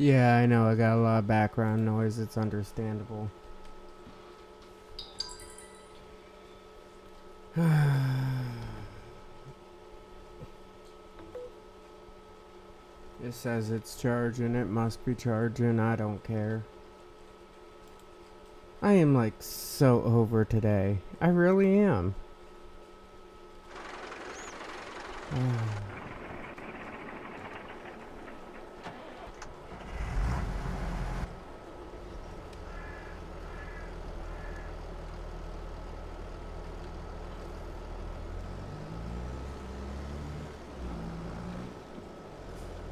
Yeah, I know. I got a lot of background noise. It's understandable. It says it's charging. It must be charging. I don't care. I am like so over today. I really am.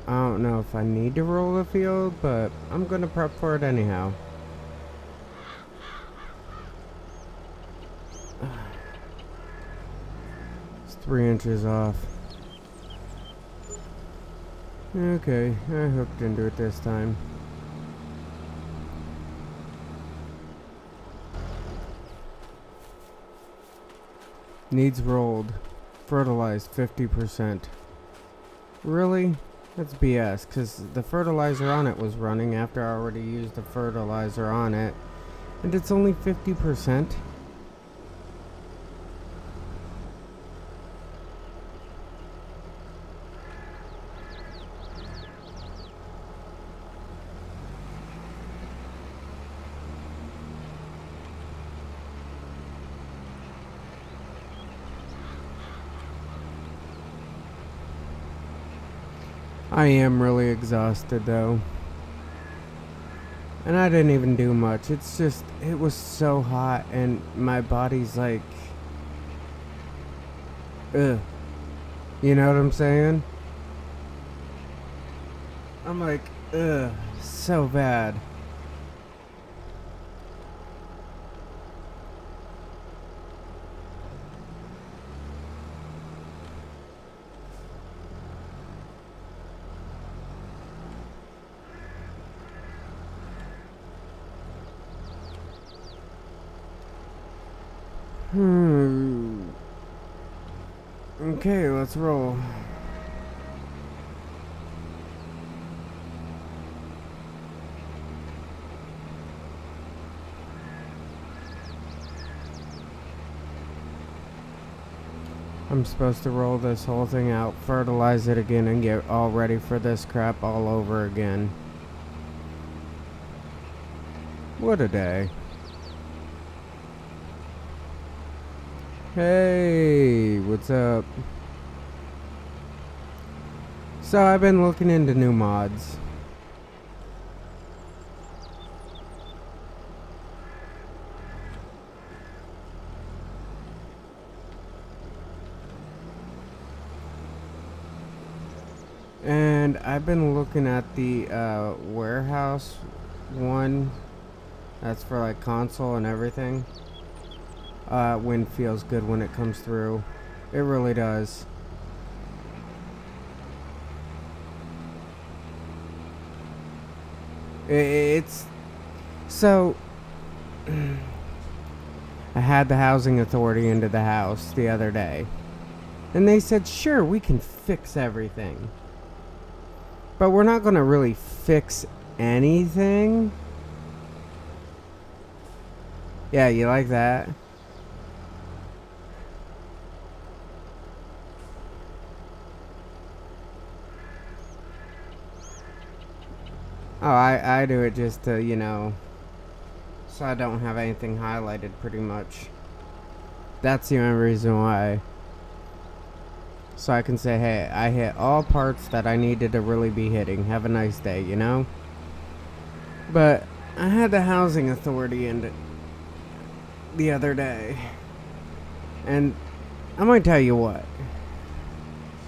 I don't know if I need to roll the field, but I'm gonna prep for it anyhow. It's 3 inches off. Okay, I hooked into it this time. Needs rolled. Fertilized 50%. Really? That's BS, because the fertilizer on it was running after I already used the fertilizer on it. And it's only 50%. I am really exhausted though. And I didn't even do much. It's just, it was so hot and my body's like, ugh. You know what I'm saying? I'm like, ugh, so bad. Okay, let's roll. I'm supposed to roll this whole thing out, fertilize it again, and get all ready for this crap all over again. What a day. Hey, what's up? So I've been looking into new mods. And I've been looking at the warehouse one. That's for like console and everything. Wind feels good when it comes through. It really does. It's so I had the housing authority into the house the other day, and they said, sure, we can fix everything, but we're not gonna really fix anything. Yeah, you like that? Oh, I do it just to, you know, so I don't have anything highlighted pretty much. That's the only reason why. So I can say, hey, I hit all parts that I needed to really be hitting. Have a nice day, you know? But I had the housing authority in it the other day. And I'm gonna tell you what.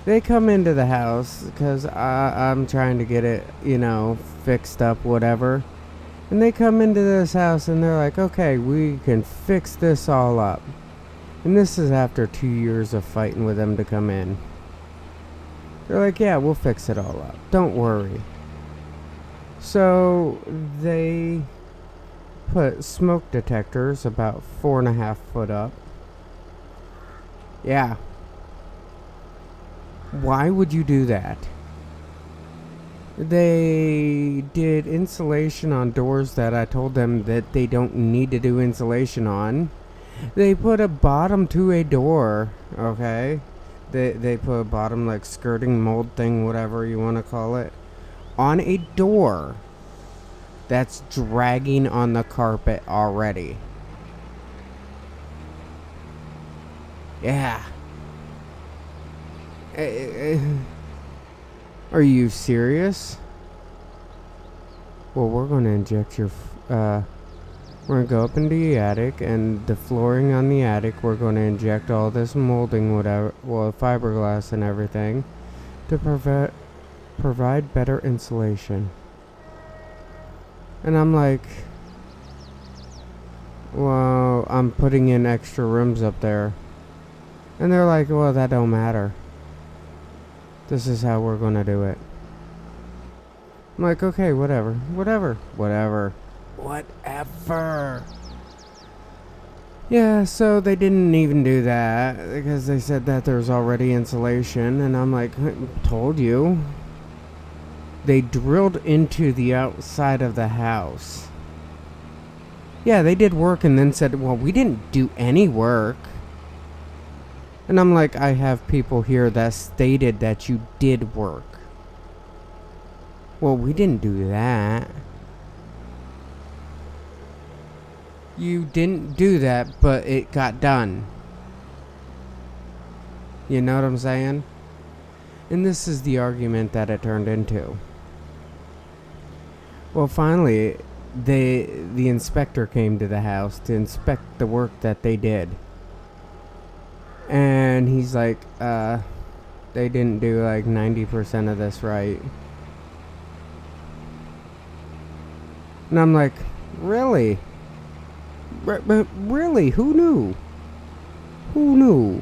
They come into the house because I'm trying to get it, you know, fixed up, whatever. And they come into this house and they're like, okay, we can fix this all up. And this is after 2 years of fighting with them to come in. They're like, yeah, we'll fix it all up. Don't worry. So they put smoke detectors about 4.5 foot up. Yeah. Why would you do that? They did insulation on doors that I told them that they don't need to do insulation on. They put a bottom to a door, okay? They put a bottom, like, skirting mold thing, whatever you want to call it, on a door that's dragging on the carpet already. Yeah. Are you serious? Well, we're going to inject your... we're going to go up into the attic, and the flooring on the attic, we're going to inject all this molding, whatever, well, fiberglass and everything, to provide better insulation. And I'm like, well, I'm putting in extra rooms up there. And they're like, well, that don't matter. This is how we're going to do it. I'm like, okay, whatever. Yeah, so they didn't even do that because they said that there's already insulation, and I'm like, I told you. They drilled into the outside of the house. Yeah, they did work and then said, well, we didn't do any work. And I'm like, I have people here that stated that you did work. Well, we didn't do that. You didn't do that, but it got done. You know what I'm saying? And this is the argument that it turned into. Well, finally, the inspector came to the house to inspect the work that they did. And he's like, they didn't do like 90% of this right. And I'm like, really? Really? Who knew? Who knew?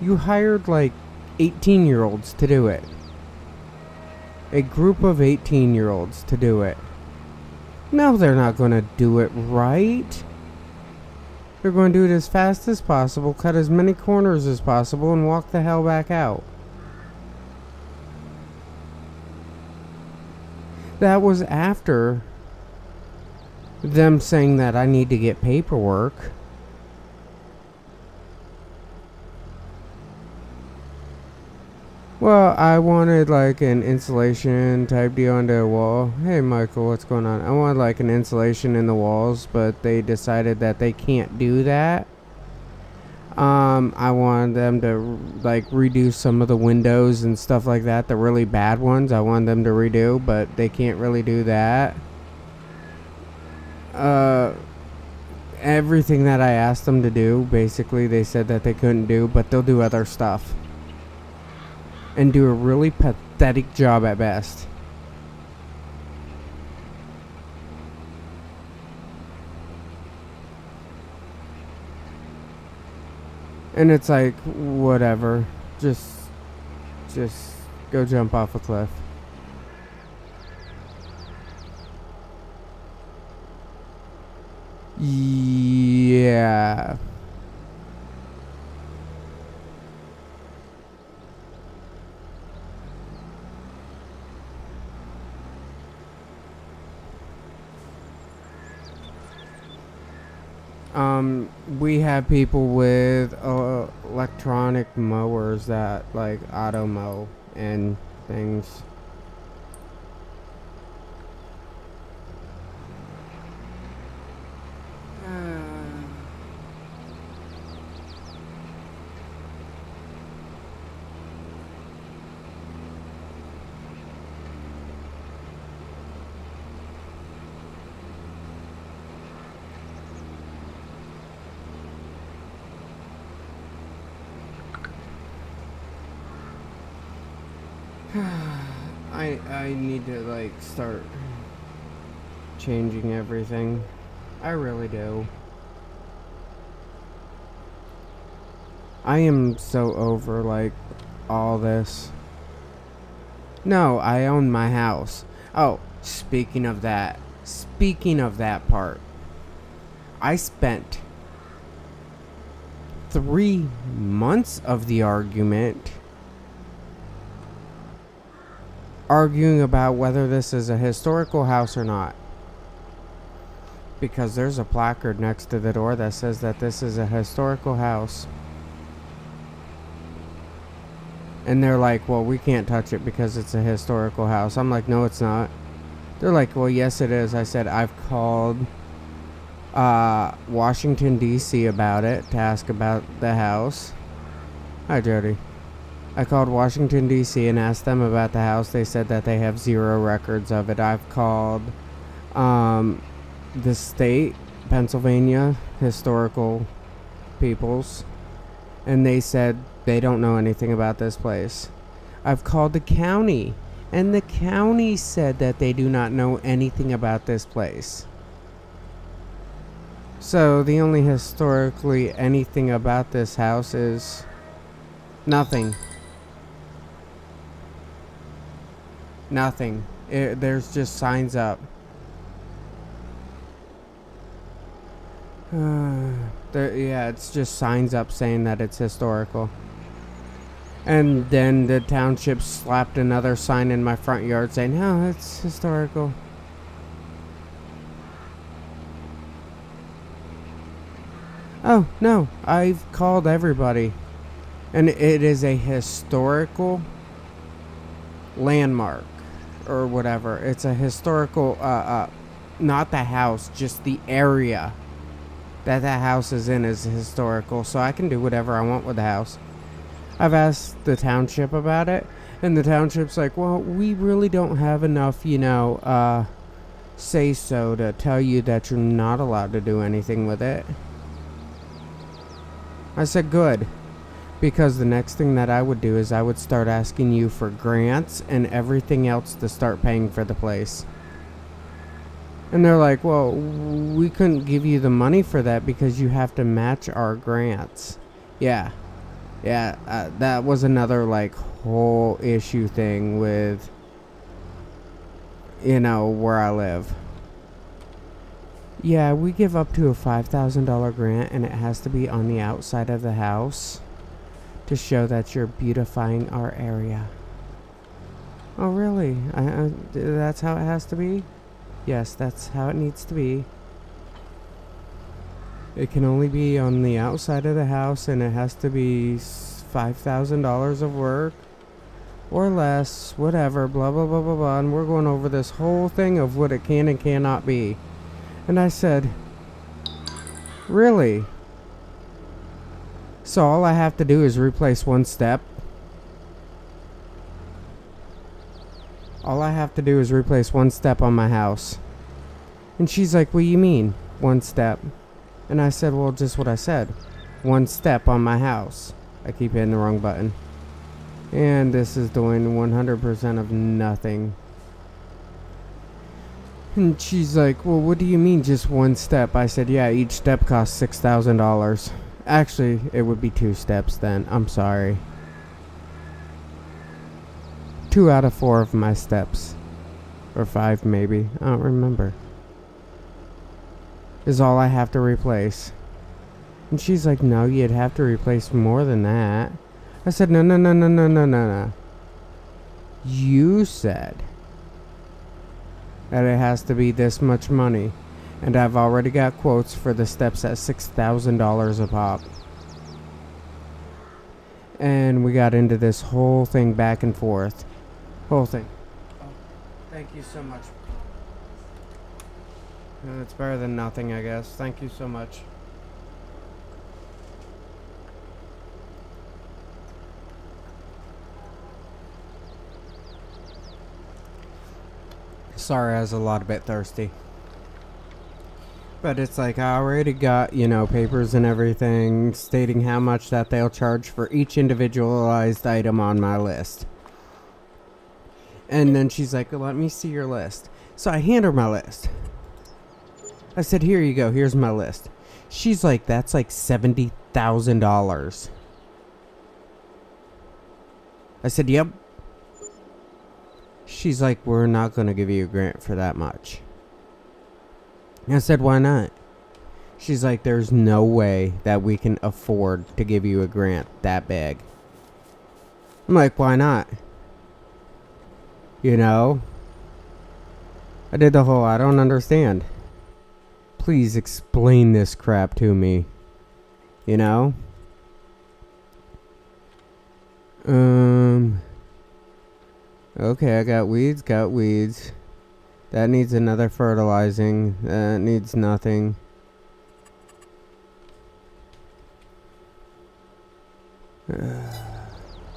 You hired like 18-year-olds to do it. A group of 18-year-olds to do it. No, they're not going to do it right. They're going to do it as fast as possible, cut as many corners as possible, and walk the hell back out. That was after them saying that I need to get paperwork. Well, I wanted like an insulation type deal on the wall. Hey Michael, what's going on? I wanted like an insulation in the walls, but they decided that they can't do that. I wanted them to like redo some of the windows and stuff like that, the really bad ones. I wanted them to redo, but they can't really do that. Everything that I asked them to do, basically they said that they couldn't do, but they'll do other stuff. And do a really pathetic job at best. And it's like, whatever. Just go jump off a cliff. Yeah. We have people with electronic mowers that like auto mow and things. I need to like start changing everything. I really do. I am so over like all this. No, I own my house. Oh, speaking of that part, I spent 3 months of the argument arguing about whether this is a historical house or not. Because there's a placard next to the door that says that this is a historical house. And they're like, well, we can't touch it because it's a historical house. I'm like, no, it's not. They're like, well, yes, it is. I said, I've called Washington, D.C. about it to ask about the house. Hi, Jody. I called Washington, D.C. and asked them about the house. They said that they have 0 records of it. I've called the state, Pennsylvania, historical peoples, and they said they don't know anything about this place. I've called the county, and the county said that they do not know anything about this place. So the only historically anything about this house is nothing. Nothing. There's just signs up. Yeah, it's just signs up saying that it's historical. And then the township slapped another sign in my front yard saying, no, it's historical. Oh, no, I've called everybody. And it is a historical landmark or whatever. It's a historical, not the house, just the area that house is in is historical. So I can do whatever I want with the house. I've asked the township about it, and the township's like, well, we really don't have enough, say so to tell you that you're not allowed to do anything with it. I said, good. Because the next thing that I would do is I would start asking you for grants and everything else to start paying for the place. And they're like, well, we couldn't give you the money for that because you have to match our grants. Yeah, that was another, whole issue thing with, where I live. Yeah, we give up to a $5,000 grant, and it has to be on the outside of the house to show that you're beautifying our area. Oh, really? That's how it has to be? Yes, that's how it needs to be. It can only be on the outside of the house, and it has to be $5,000 of work or less, whatever, blah, blah, blah, blah, blah. And we're going over this whole thing of what it can and cannot be. And I said, really? So all I have to do is replace one step? All I have to do is replace one step on my house. And she's like, what do you mean, one step? And I said, well, just what I said. One step on my house. I keep hitting the wrong button. And this is doing 100% of nothing. And she's like, well, what do you mean just one step? I said, yeah, each step costs $6,000. Actually, it would be 2 steps then. I'm sorry. 2 out of 4 of my steps. Or 5 maybe. I don't remember. Is all I have to replace. And she's like, no, you'd have to replace more than that. I said, no. You said that it has to be this much money. And I've already got quotes for the steps at $6,000 a pop. And we got into this whole thing back and forth. Whole thing. Oh, thank you so much. It's better than nothing, I guess. Thank you so much. Sorry, I was a lot bit thirsty. But it's like I already got, papers and everything stating how much that they'll charge for each individualized item on my list. And then she's like, let me see your list. So I hand her my list. I said, here you go, here's my list. She's like, that's like $70,000. I said, yep. She's like, we're not going to give you a grant for that much. I said, why not? She's like, there's no way that we can afford to give you a grant that big. I'm like, why not? You know? I did the whole I don't understand. Please explain this crap to me. You know? Okay, I got weeds. That needs another fertilizing. That needs nothing.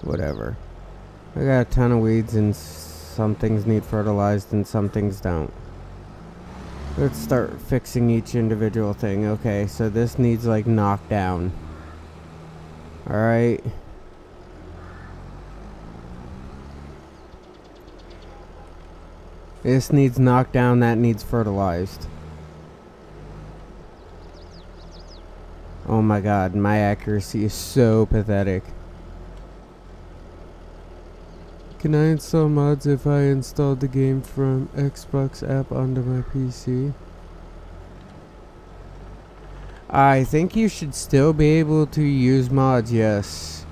Whatever. I got a ton of weeds and some things need fertilized and some things don't. Let's start fixing each individual thing. Okay, so this needs like knocked down. Alright. This needs knocked down, that needs fertilized. Oh my god, my accuracy is so pathetic. Can I install mods if I installed the game from Xbox app onto my PC? I think you should still be able to use mods, yes.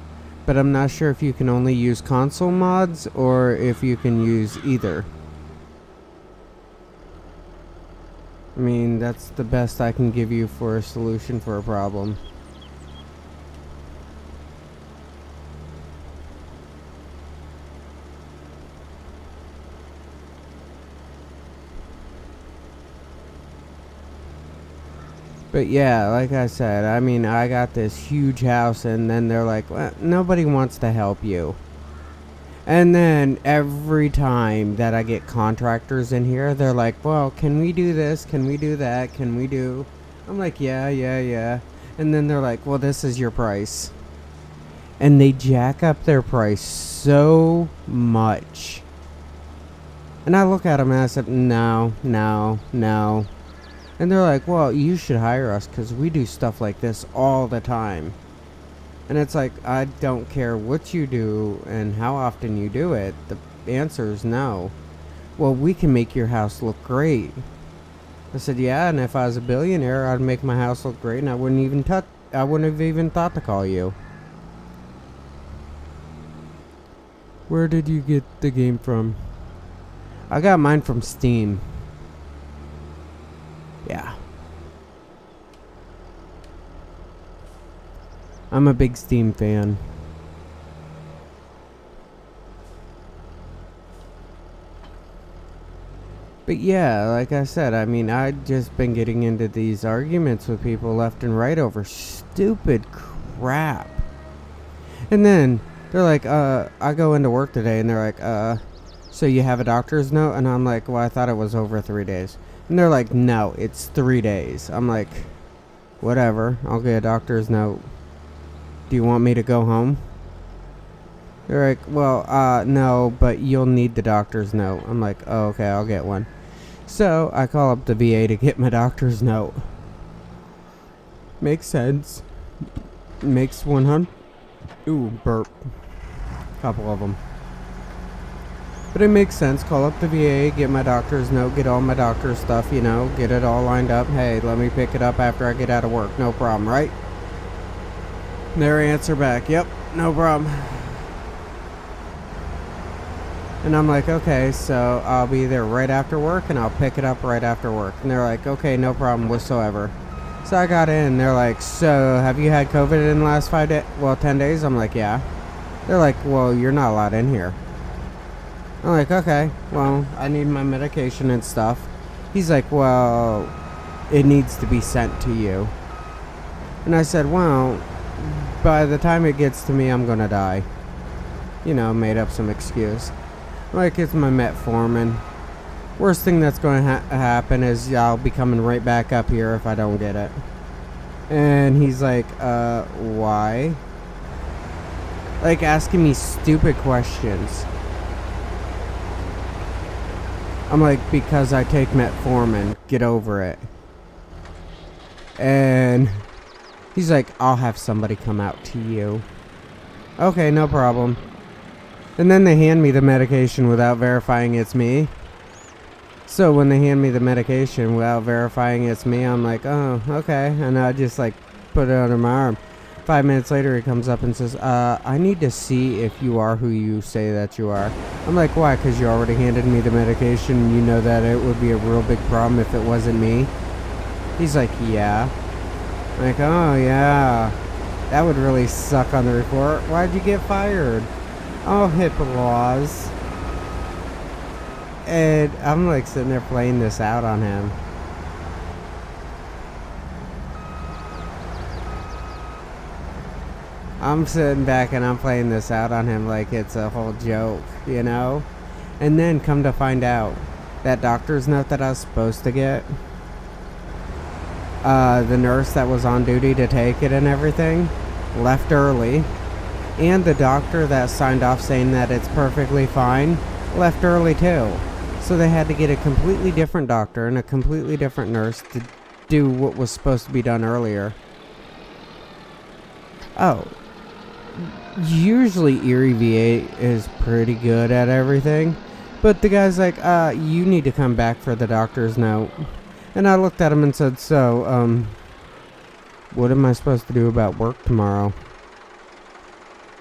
But I'm not sure if you can only use console mods or if you can use either. I mean, that's the best I can give you for a solution for a problem. But yeah, like I said, I mean, I got this huge house and then they're like, well, nobody wants to help you. And then every time that I get contractors in here, they're like, well, can we do this? Can we do that? Can we do... I'm like, yeah. And then they're like, well, this is your price. And they jack up their price so much. And I look at them and I said, no. And they're like, well, you should hire us because we do stuff like this all the time. And it's like, I don't care what you do and how often you do it. The answer is no. Well, we can make your house look great. I said, yeah, and if I was a billionaire, I'd make my house look great and I wouldn't have even thought to call you. Where did you get the game from? I got mine from Steam. Yeah. I'm a big Steam fan. But yeah, like I said, I mean, I've just been getting into these arguments with people left and right over stupid crap. And then they're like, I go into work today and they're like, so you have a doctor's note? And I'm like, well, I thought it was over 3 days. And they're like, no, it's 3 days. I'm like, whatever, I'll get a doctor's note. Do you want me to go home? They're like, well, no, but you'll need the doctor's note. I'm like, oh, okay, I'll get one. So I call up the VA to get my doctor's note. Makes sense. Makes 100. Ooh, burp. Couple of them. But it makes sense. Call up the VA, get my doctor's note, get all my doctor's stuff, you know, get it all lined up. Hey, let me pick it up after I get out of work. No problem, right? Their answer back, yep, no problem. And I'm like, okay, so I'll be there right after work and I'll pick it up right after work. And they're like, okay, no problem whatsoever. So I got in, they're like, so have you had COVID in the last 10 days? I'm like, yeah. They're like, well, you're not allowed in here. I'm like, okay, well, I need my medication and stuff. He's like, well, it needs to be sent to you. And I said, well, by the time it gets to me, I'm gonna die. You know, made up some excuse. Like, it's my metformin. Worst thing that's going to happen is I'll be coming right back up here if I don't get it. And he's like, why? Like, asking me stupid questions. I'm like, because I take metformin. Get over it. And he's like, I'll have somebody come out to you. Okay, no problem. And then they hand me the medication without verifying it's me. So when they hand me the medication without verifying it's me, I'm like, oh, okay. And I just like put it under my arm. 5 minutes later, he comes up and says, I need to see if you are who you say that you are. I'm like, why? Because you already handed me the medication and you know that it would be a real big problem if it wasn't me. He's like, yeah. I'm like, oh, yeah. That would really suck on the report. Why'd you get fired? Oh, HIPAA laws. And I'm like sitting there playing this out on him. I'm sitting back and I'm playing this out on him like it's a whole joke, you know? And then come to find out, that doctor's note that I was supposed to get, the nurse that was on duty to take it and everything left early. And the doctor that signed off saying that it's perfectly fine left early too. So they had to get a completely different doctor and a completely different nurse to do what was supposed to be done earlier. Oh. Usually Erie VA is pretty good at everything, but the guy's like, you need to come back for the doctor's note. And I looked at him and said, so, what am I supposed to do about work tomorrow?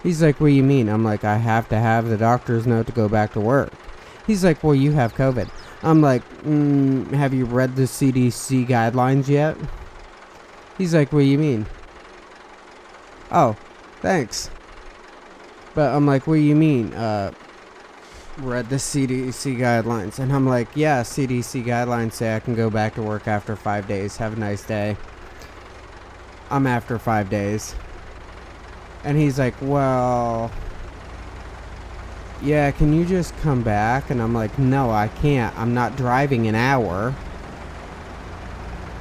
He's like, what do you mean? I'm like, I have to have the doctor's note to go back to work. He's like, well, you have COVID. I'm like, have you read the CDC guidelines yet? He's like, what do you mean? Oh, thanks. But I'm like, what do you mean, read the CDC guidelines? And I'm like, yeah, CDC guidelines say I can go back to work after 5 days. Have a nice day. I'm after 5 days. And he's like, well, yeah, can you just come back? And I'm like, no, I can't. I'm not driving an hour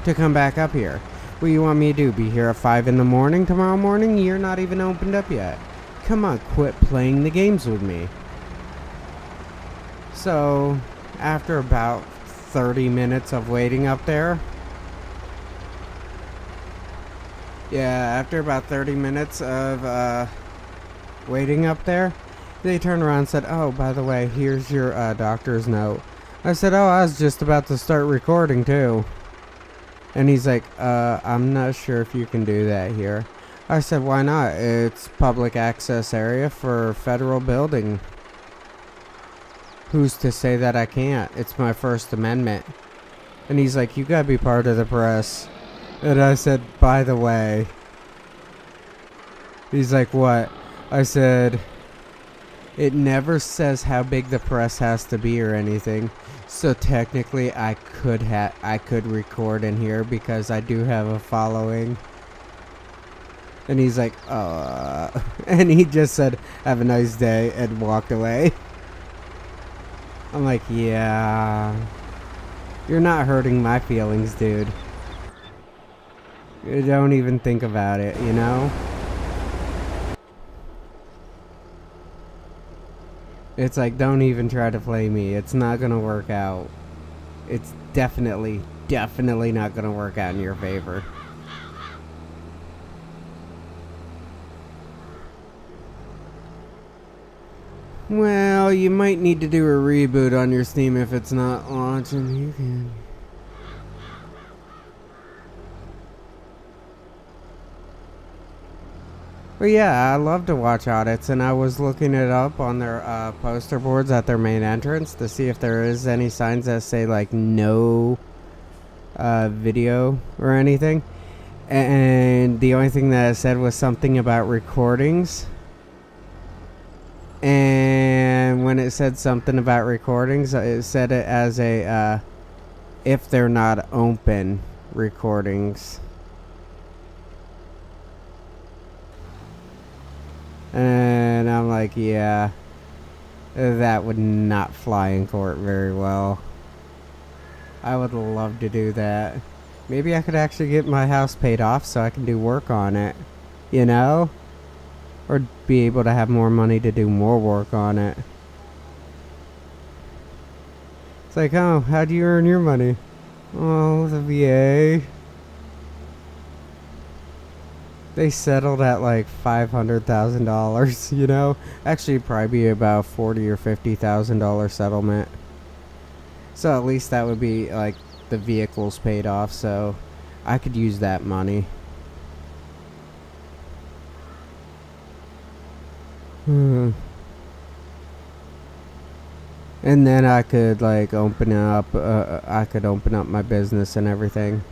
to come back up here. What do you want me to do? Be here at 5 in the morning tomorrow morning? You're not even opened up yet. Come on, quit playing the games with me. So, after about 30 minutes of waiting up there, after about 30 minutes of waiting up there, they turned around and said, oh, by the way, here's your doctor's note. I said, oh, I was just about to start recording too. And he's like, I'm not sure if you can do that here. I said, why not? It's public access area for federal building. Who's to say that I can't? It's my First Amendment. And he's like, you gotta be part of the press. And I said, by the way. He's like, what? I said, it never says how big the press has to be or anything. So technically I could record in here because I do have a following. And he's like, and he just said, have a nice day, and walked away. I'm like, yeah, you're not hurting my feelings, dude. You don't even think about it, you know? It's like, don't even try to play me. It's not gonna work out. It's definitely not gonna work out in your favor. Well, you might need to do a reboot on your Steam if it's not launching. You can. But yeah, I love to watch audits, and I was looking it up on their poster boards at their main entrance to see if there is any signs that say like no video or anything. And the only thing that it said was something about recordings. And when it said something about recordings, it said it as a if they're not open recordings. And I'm like, yeah, that would not fly in court very well. I would love to do that. Maybe I could actually get my house paid off so I can do work on it, you know? Or be able to have more money to do more work on it. It's like, oh, how do you earn your money? Oh, the VA. They settled at like $500,000, you know? Actually, probably be about $40,000 or $50,000 settlement. So at least that would be like the vehicles paid off, so I could use that money. Hmm. And then I could like open up. I could open up my business and everything.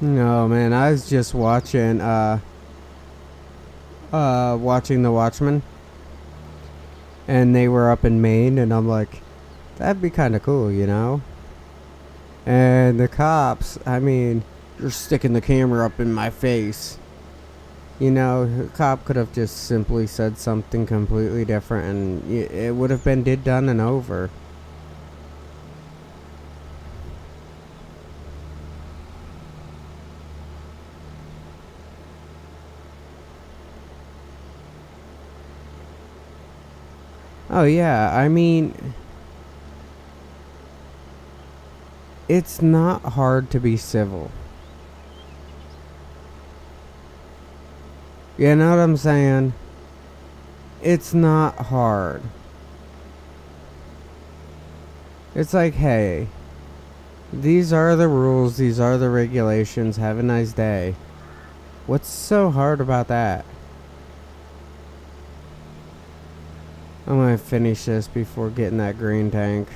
No, man, I was just watching The Watchmen, and they were up in Maine, and I'm like, that'd be kind of cool, you know? And the cops, I mean, you're sticking the camera up in my face. You know, the cop could have just simply said something completely different, and it would have been done and over. Oh yeah, I mean, it's not hard to be civil. You know what I'm saying? It's not hard. It's like, hey, these are the rules, these are the regulations, have a nice day. What's so hard about that? I'm gonna finish this before getting that green tank.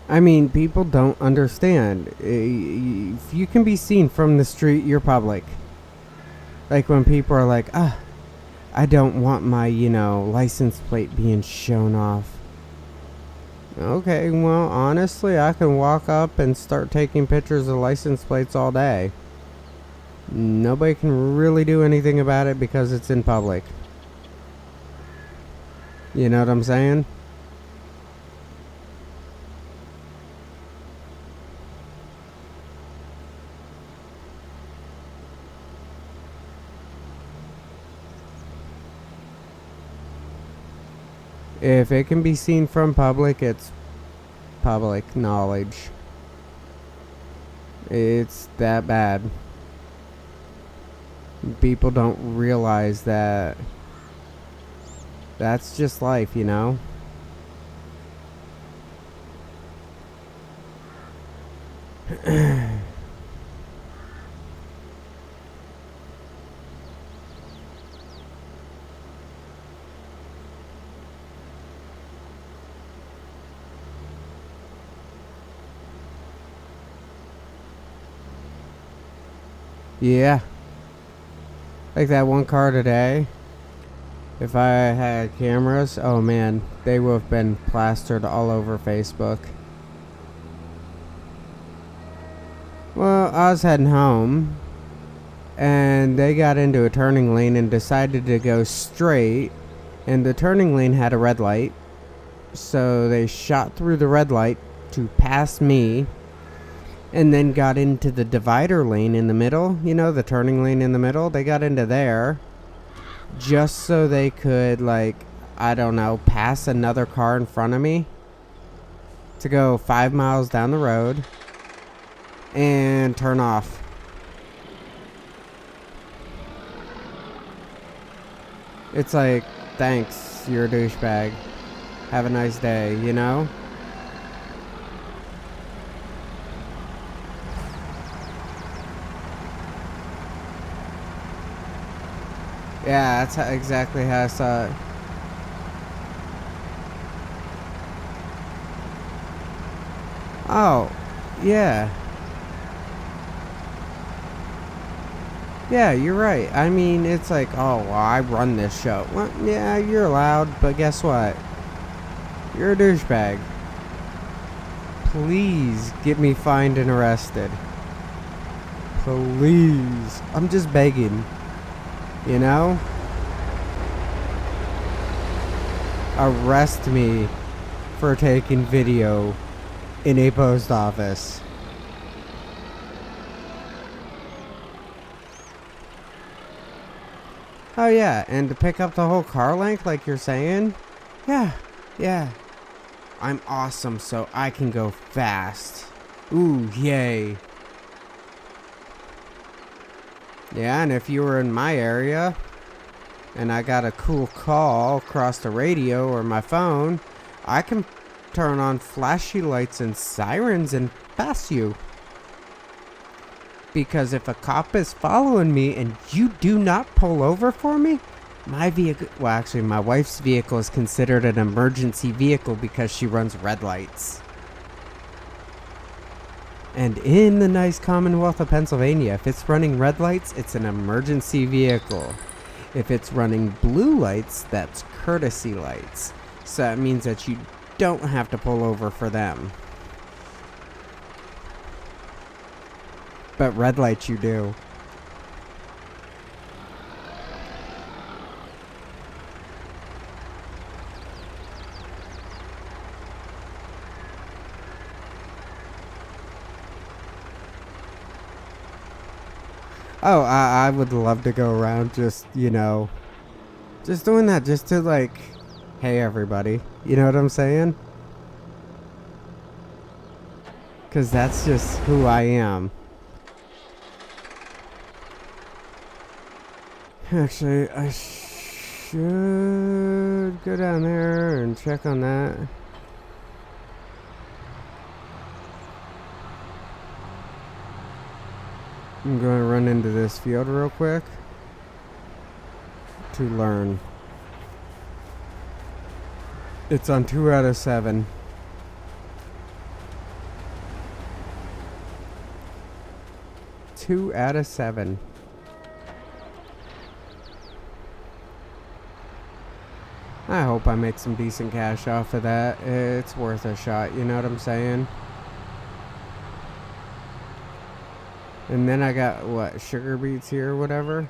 I mean, people don't understand. If you can be seen from the street, you're public. Like when people are like, I don't want my, license plate being shown off. Okay, well, honestly, I can walk up and start taking pictures of license plates all day. Nobody can really do anything about it because it's in public. You know what I'm saying? If it can be seen from public, it's public knowledge. It's that bad. People don't realize that that's just life, you know? Yeah. Like that one car today. If I had cameras, oh man, they would have been plastered all over Facebook. Well, I was heading home, and they got into a turning lane and decided to go straight, and the turning lane had a red light, so they shot through the red light to pass me, and then got into the divider lane in the middle, the turning lane in the middle. They got into there just so they could, I don't know, pass another car in front of me to go 5 miles down the road and turn off. It's like, thanks, you're a douchebag. Have a nice day, you know? Yeah, that's exactly how I saw it. Oh, yeah. Yeah, you're right. I mean, it's like, oh, well, I run this show. Well, yeah, you're allowed, but guess what? You're a douchebag. Please get me fined and arrested. Please. I'm just begging. You know? Arrest me for taking video in a post office. Oh yeah, and to pick up the whole car length like you're saying? Yeah. I'm awesome, so I can go fast. Ooh, yay. Yeah, and if you were in my area, and I got a cool call across the radio or my phone, I can turn on flashy lights and sirens and pass you. Because if a cop is following me and you do not pull over for me, my vehicle, well actually my wife's vehicle is considered an emergency vehicle because she runs red lights. And in the nice Commonwealth of Pennsylvania, if it's running red lights, it's an emergency vehicle. If it's running blue lights, that's courtesy lights. So that means that you don't have to pull over for them. But red lights you do. Oh, I would love to go around just, just doing that just to like, hey everybody. You know what I'm saying? Because that's just who I am. Actually, I should go down there and check on that. I'm going to run into this field real quick to learn. It's on 2 out of 7. Two out of 7. I hope I make some decent cash off of that. It's worth a shot, you know what I'm saying? And then I got, what, sugar beets here or whatever?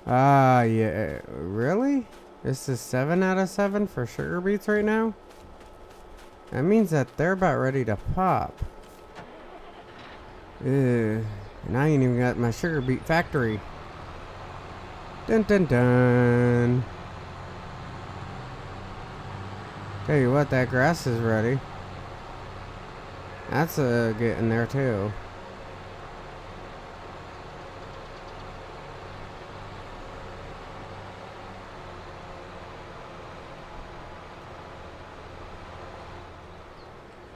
Ah, yeah. Really? This is 7 out of 7 for sugar beets right now? That means that they're about ready to pop. And I ain't even got my sugar beet factory. Dun dun dun. Tell you what, that grass is ready. That's getting there too.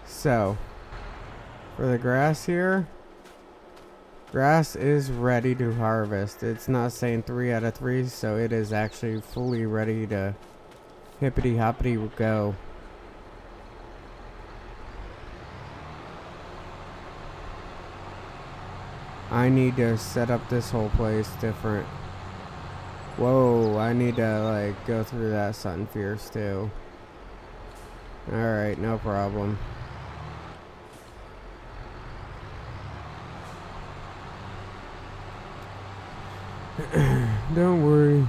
So, for the grass here, grass is ready to harvest. It's not saying 3 out of 3, so it is actually fully ready to hippity hoppity go. I need to set up this whole place different. Whoa, I need to like go through that Sutton Fierce too. Alright, no problem. Don't worry.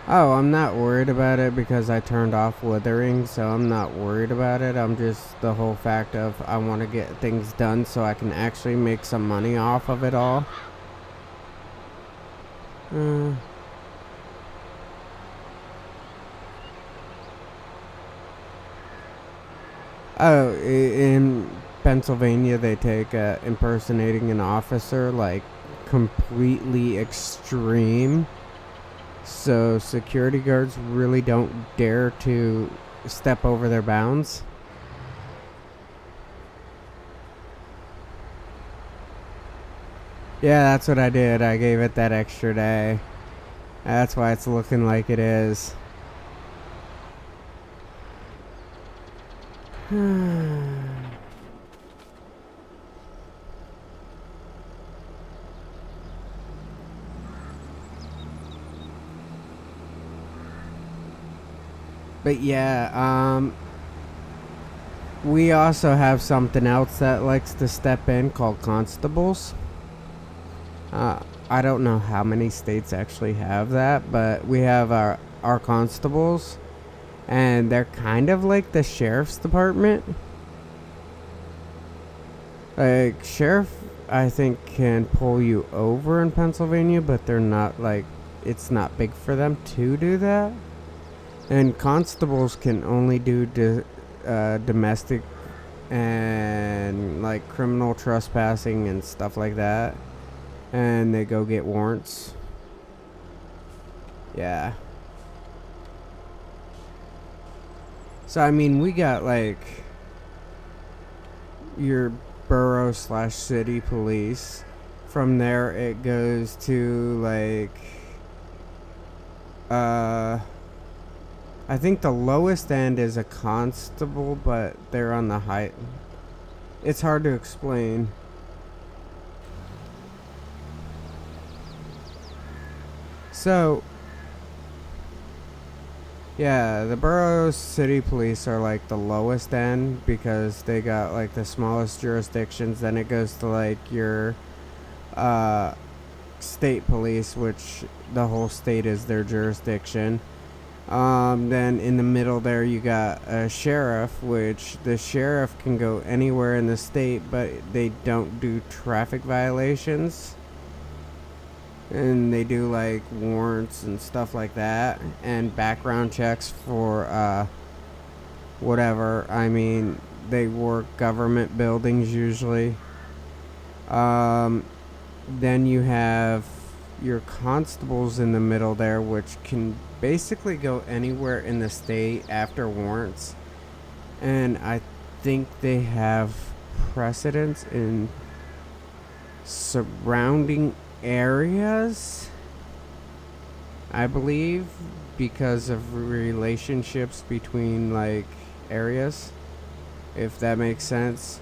Oh, I'm not worried about it because I turned off withering, so I'm not worried about it. I'm just the whole fact of I want to get things done so I can actually make some money off of it all. Oh, in Pennsylvania they take impersonating an officer like completely extreme. So security guards really don't dare to step over their bounds. Yeah, that's what I did. I gave it that extra day. That's why it's looking like it is. But yeah, we also have something else that likes to step in called constables. I don't know how many states actually have that, but we have our constables, and they're kind of like the sheriff's department. Like, sheriff, I think, can pull you over in Pennsylvania, but they're not like it's not big for them to do that. And constables can only do domestic and like criminal trespassing and stuff like that. And they go get warrants. Yeah. So I mean, we got like your borough / city police. From there it goes to like I think the lowest end is a constable, but they're on the height. It's hard to explain. So yeah, the borough city police are like the lowest end because they got like the smallest jurisdictions. Then it goes to like your state police, which the whole state is their jurisdiction. Then in the middle there you got a sheriff, which the sheriff can go anywhere in the state, but they don't do traffic violations. And they do like warrants and stuff like that, and background checks for whatever. I mean, they work government buildings usually. Then you have your constables in the middle there, which can basically go anywhere in the state after warrants. And I think they have precedence in surrounding areas, I believe, because of relationships between like areas, if that makes sense.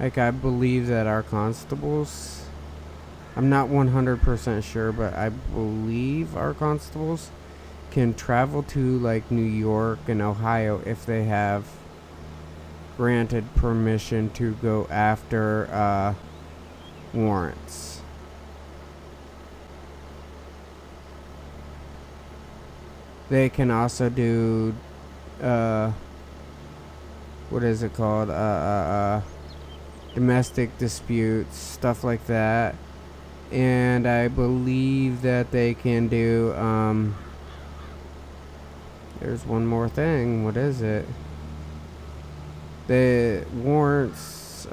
Like, I believe that our constables, I'm not 100% sure, but I believe our constables can travel to like New York and Ohio if they have granted permission to go after warrants. They can also do what is it called, domestic disputes, stuff like that. And I believe that they can do there's one more thing. What is it? The warrants,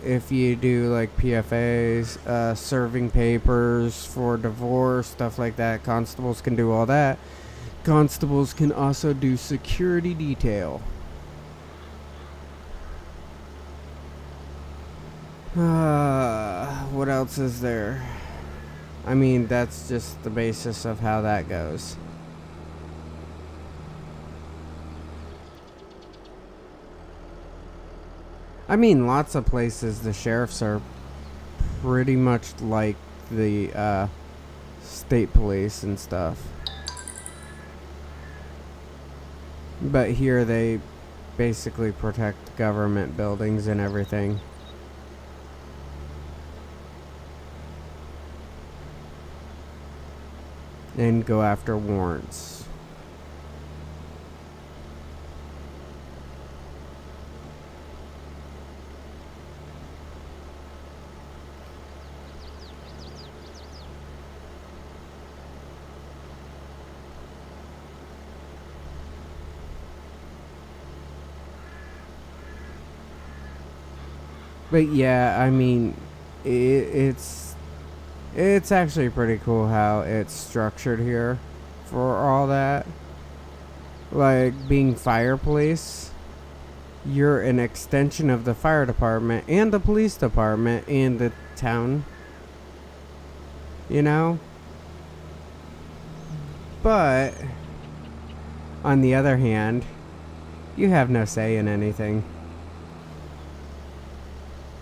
if you do like PFAs, serving papers for divorce, stuff like that, constables can do all that. Constables can also do security detail. What else is there? I mean, that's just the basis of how that goes. I mean, lots of places the sheriffs are pretty much like the state police and stuff. But here they basically protect government buildings and everything. And go after warrants. But yeah, I mean, it's actually pretty cool how it's structured here for all that. Like, being fire police, you're an extension of the fire department and the police department and the town, you know? But on the other hand, you have no say in anything.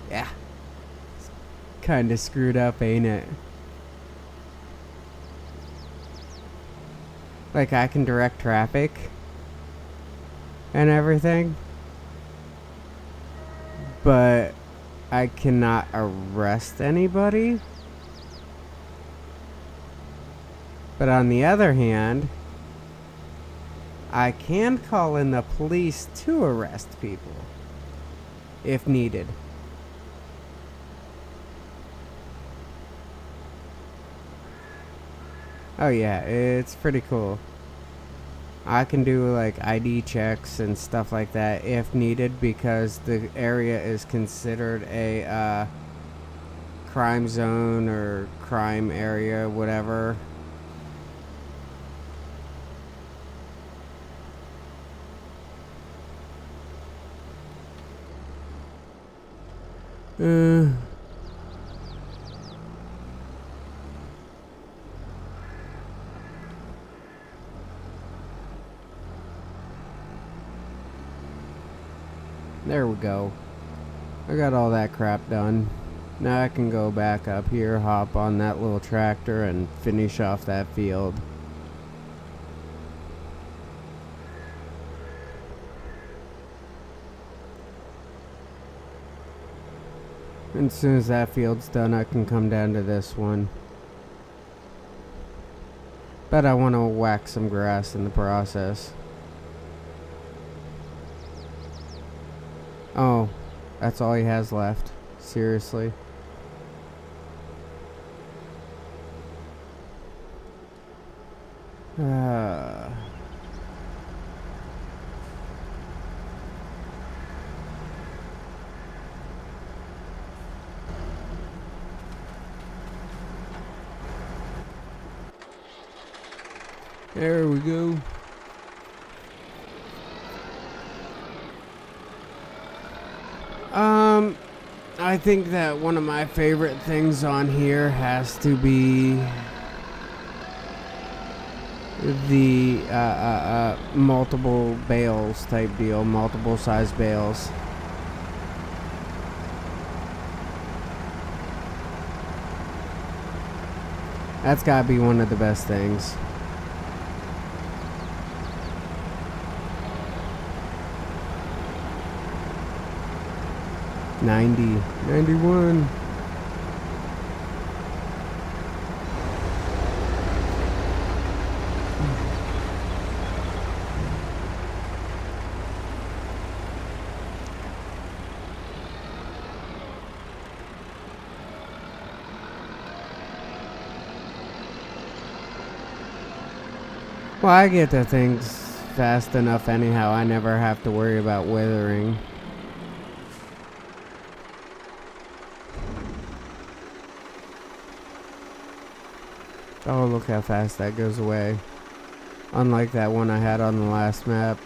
Yeah. It's kinda screwed up, ain't it? Like, I can direct traffic and everything, but I cannot arrest anybody. But on the other hand, I can call in the police to arrest people if needed. Oh yeah, it's pretty cool. I can do like ID checks and stuff like that if needed because the area is considered a crime zone or crime area, whatever. Uh, there we go. I got all that crap done. Now I can go back up here, hop on that little tractor, and finish off that field. And as soon as that field's done, I can come down to this one. But I want to whack some grass in the process. Oh, that's all he has left. Seriously. There we go. I think that one of my favorite things on here has to be the multiple bales type deal, multiple size bales. That's gotta be one of the best things. $90, $91. Well, I get the things fast enough anyhow. I never have to worry about withering. Oh, look how fast that goes away. Unlike that one I had on the last map.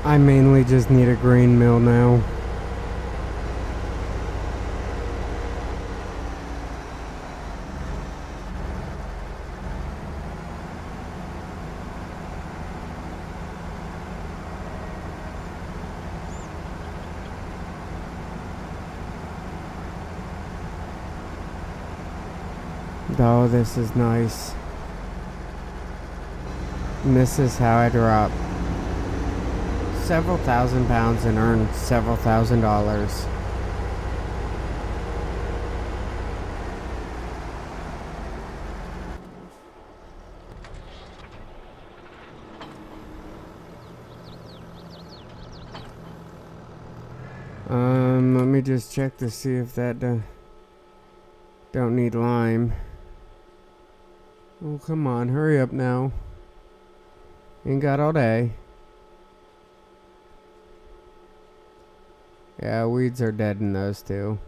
I mainly just need a grain mill now. Oh, this is nice. And this is how I drop several thousand pounds and earn several $1,000s. Let me just check to see if that don't need lime. Oh, come on, hurry up now. Ain't got all day. Yeah, weeds are dead in those two.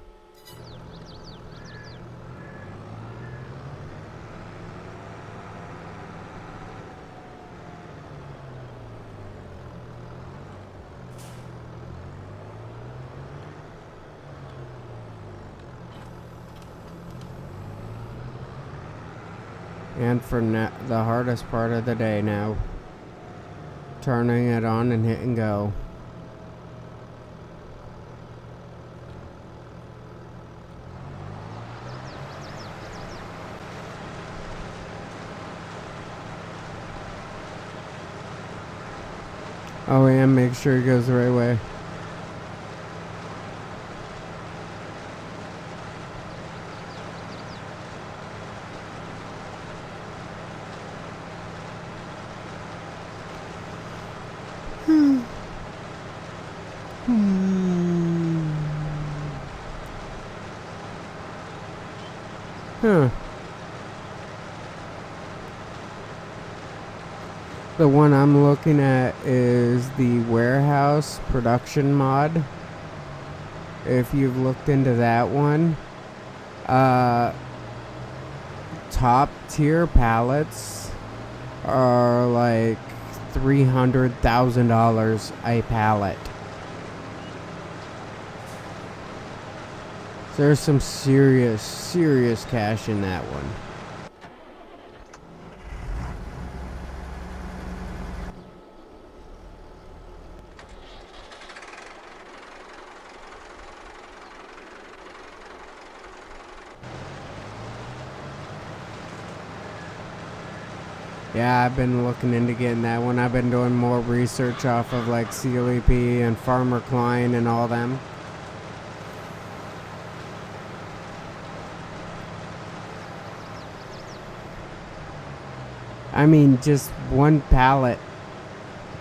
And for the hardest part of the day now. Turning it on and hit and go. Oh, and make sure he goes the right way. Huh. The one I'm looking at is the warehouse production mod. If you've looked into that one, top tier pallets are like $300,000 a pallet. So there's some serious cash in that one. Yeah, I've been looking into getting that one. I've been doing more research off of like CLEP and Farmer Klein and all them. I mean, just one pallet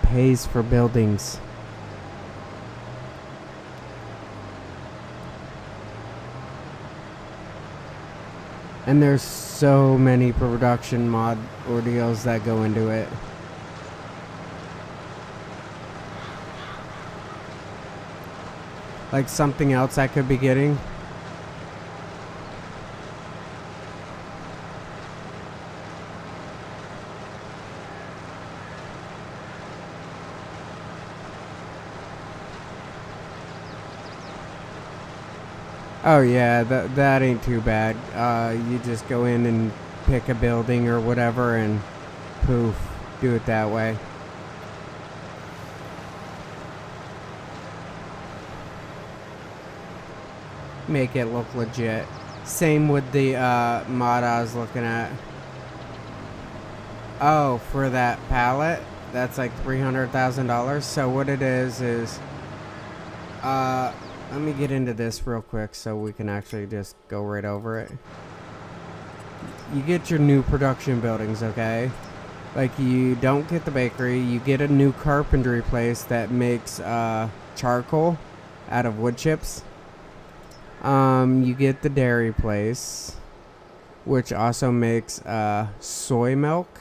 pays for buildings. And there's so many production mod ordeals that go into it. Like something else I could be getting. Oh yeah, that ain't too bad. You just go in and pick a building or whatever and poof, do it that way. Make it look legit. Same with the mod I was looking at. Oh, for that pallet, that's like $300,000. So what it is let me get into this real quick so we can actually just go right over it. You get your new production buildings, okay? Like, you don't get the bakery. You get a new carpentry place that makes charcoal out of wood chips. You get the dairy place, which also makes soy milk.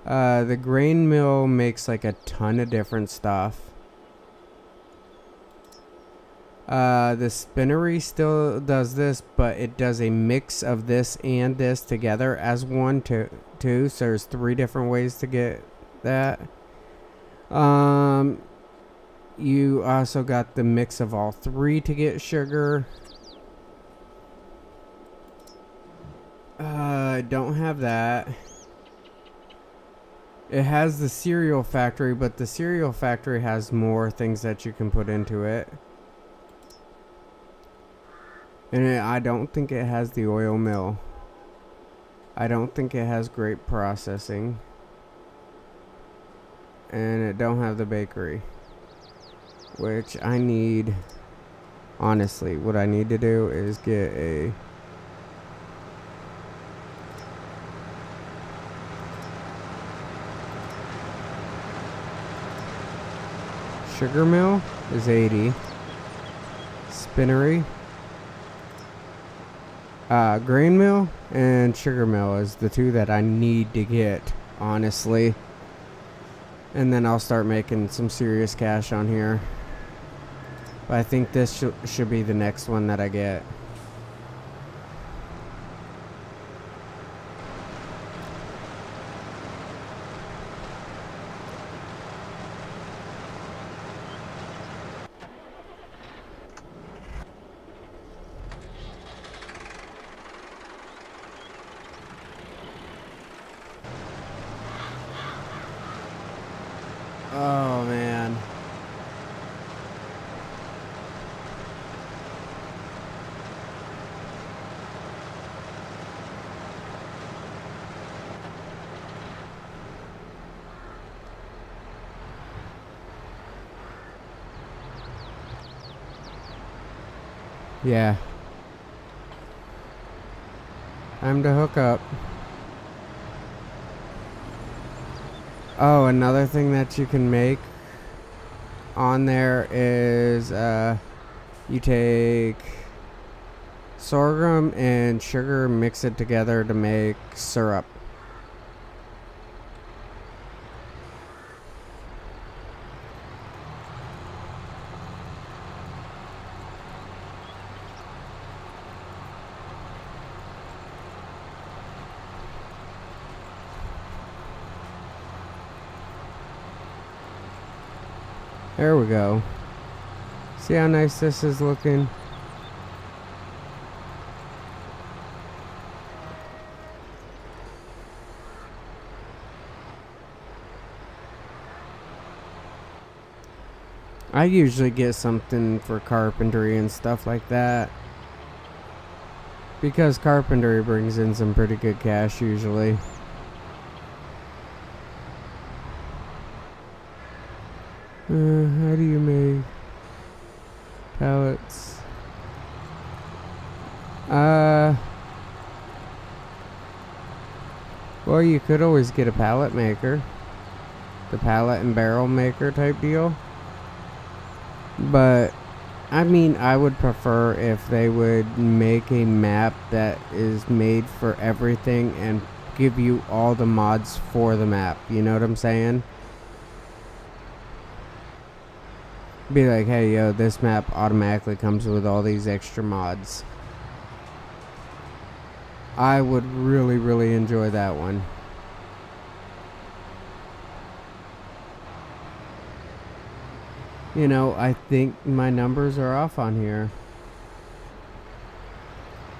The grain mill makes like a ton of different stuff. The spinnery still does this, but it does a mix of this and this together as one too. So there's 3 different ways to get that. You also got the mix of all 3 to get sugar. I don't have that. It has the cereal factory, but the cereal factory has more things that you can put into it. And I don't think it has the oil mill. I don't think it has grape processing. And it don't have the bakery. Which I need... Honestly, what I need to do is get a... Sugar mill is 80. Spinnery. Grain mill and sugar mill is the 2 that I need to get, honestly. And then I'll start making some serious cash on here. But I think this should be the next one that I get. Oh, man. Yeah. Time to hook up. Oh, another thing that you can make on there is you take sorghum and sugar, mix it together to make syrup. There we go. See how nice this is looking? I usually get something for carpentry and stuff like that, because carpentry brings in some pretty good cash usually. How do you make pallets? Well, you could always get a pallet maker, the pallet and barrel maker type deal. But I mean, I would prefer if they would make a map that is made for everything and give you all the mods for the map. You know what I'm saying? Be like, hey, yo, this map automatically comes with all these extra mods. I would really, really enjoy that one. You know, I think my numbers are off on here.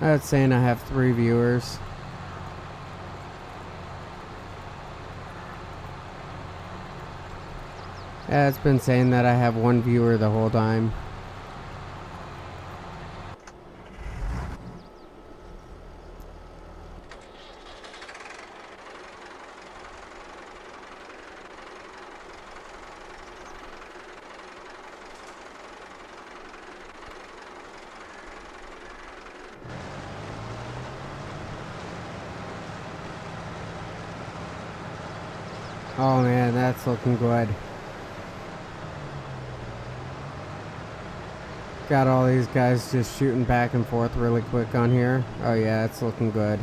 That's saying I have 3 viewers. Yeah, it's been saying that I have 1 viewer the whole time. Oh man, that's looking good. Got all these guys just shooting back and forth really quick on here. Oh yeah, it's looking good.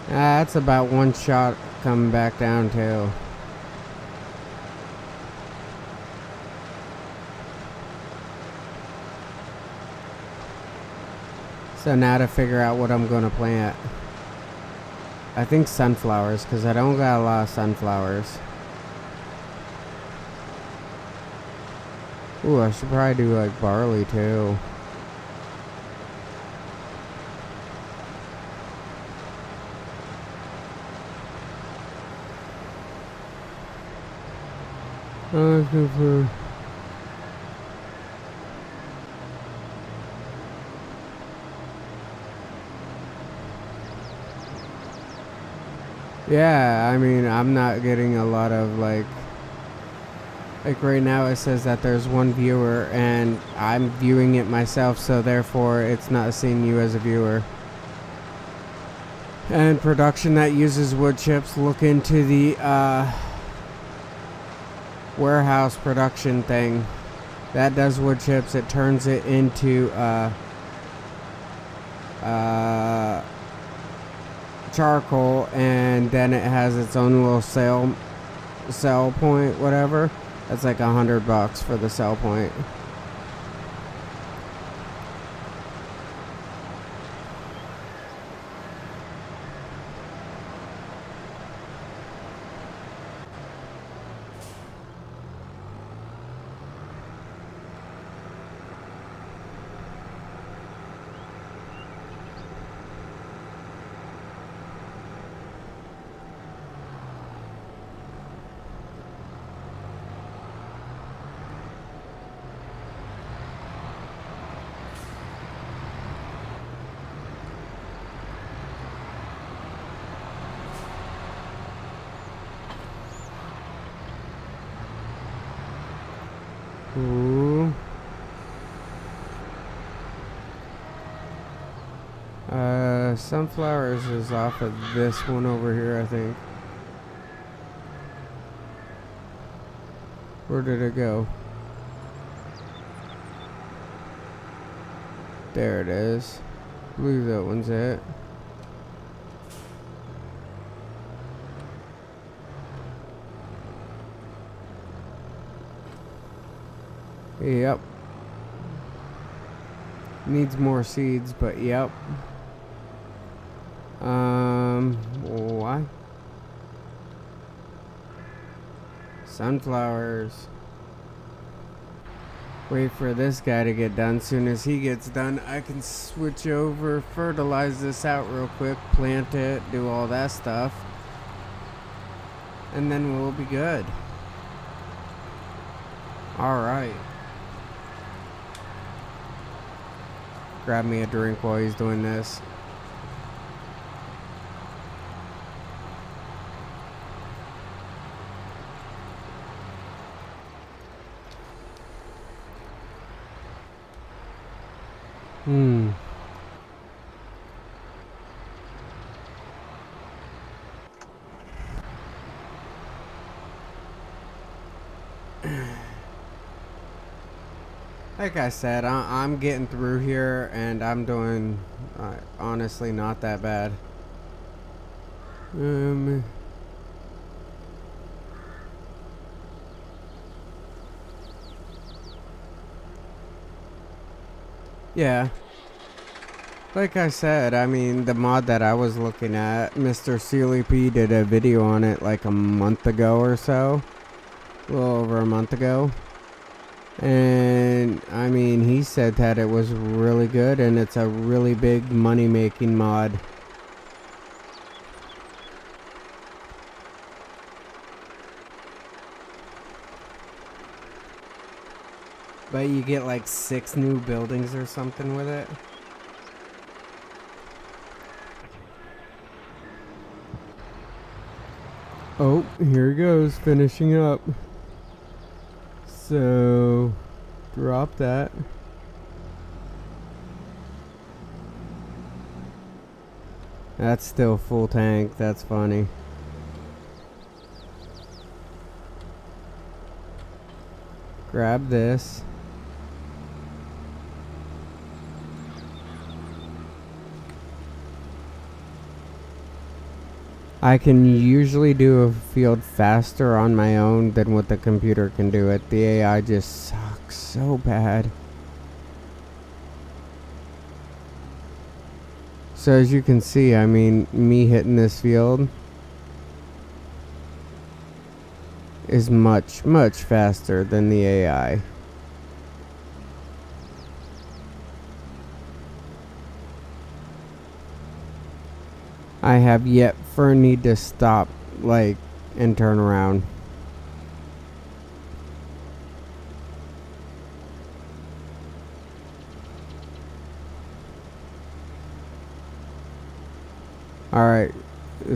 That's about 1 shot coming back down too. So now to figure out what I'm going to plant. I think sunflowers, because I don't got a lot of sunflowers. Ooh, I should probably do like barley too. Yeah, I mean, I'm not getting a lot of like right now it says that there's 1 viewer and I'm viewing it myself, so therefore it's not seeing you as a viewer. And production that uses wood chips, look into the warehouse production thing that does wood chips. It turns it into charcoal, and then it has its own little sell point, whatever. That's like $100 for the sell point. Ooh. Sunflowers is off of this one over here, I think. Where did it go? There it is. I believe that one's it. Yep. Needs more seeds, but yep. Why? Sunflowers. Wait for this guy to get done. Soon as he gets done, I can switch over, fertilize this out real quick, plant it, do all that stuff, and then we'll be good. Alright. Grab me a drink while he's doing this. Like I said, I'm getting through here, and I'm doing honestly not that bad. Yeah. Like I said, I mean, the mod that I was looking at, Mr. Sealy P did a video on it like a month ago or so. A little over a month ago. And, I mean, he said that it was really good and it's a really big money-making mod. But you get like 6 new buildings or something with it. Oh, here he goes, finishing up. So, drop that. That's still full tank, that's funny. Grab this. I can usually do a field faster on my own than what the computer can do it. The AI just sucks so bad. So as you can see, I mean, me hitting this field is much, much faster than the AI. I have yet for a need to stop, like, and turn around. Alright,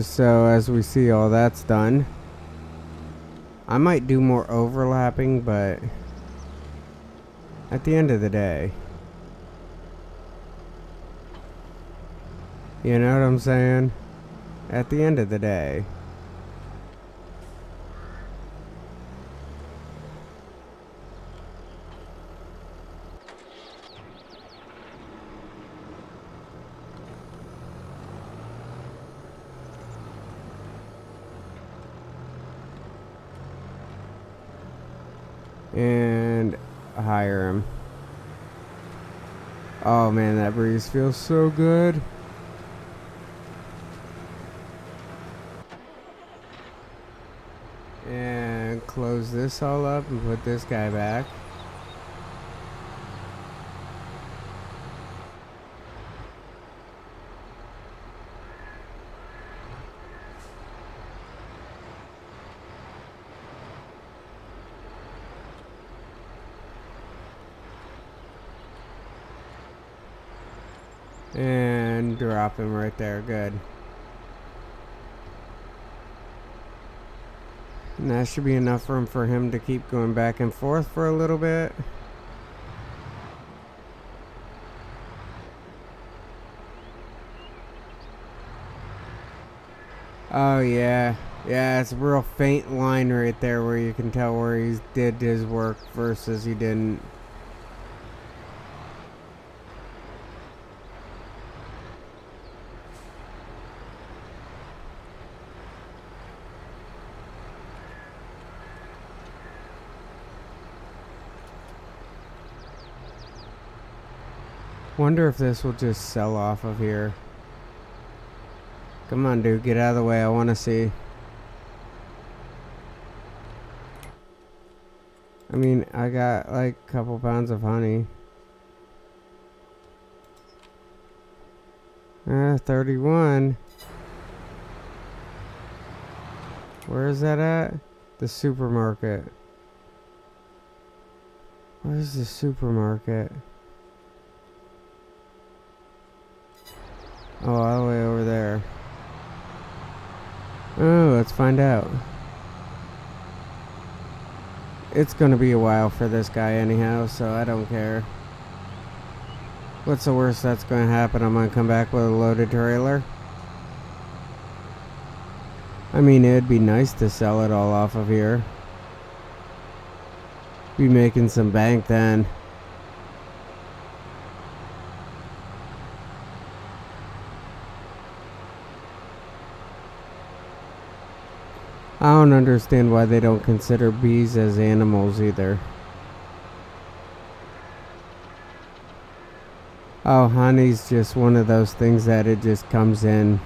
so as we see all that's done, I might do more overlapping, but at the end of the day, you know what I'm saying? At the end of the day. And hire him. Oh man, that breeze feels so good. And close this all up and put this guy back. And drop him right there. Good. And that should be enough room for him to keep going back and forth for a little bit. Oh yeah. Yeah, it's a real faint line right there where you can tell where he did his work versus he didn't. Wonder if this will just sell off of here. Come on, dude, get out of the way. I want to see. I mean, I got like a couple pounds of honey. 31. Where is that at? The supermarket. Where's the supermarket? Oh, all the way over there. Oh, let's find out. It's gonna be a while for this guy anyhow, so I don't care. What's the worst that's gonna happen? I'm gonna come back with a loaded trailer. I mean, it'd be nice to sell it all off of here. Be making some bank then. I don't understand why they don't consider bees as animals either. Oh, honey's just one of those things that it just comes in.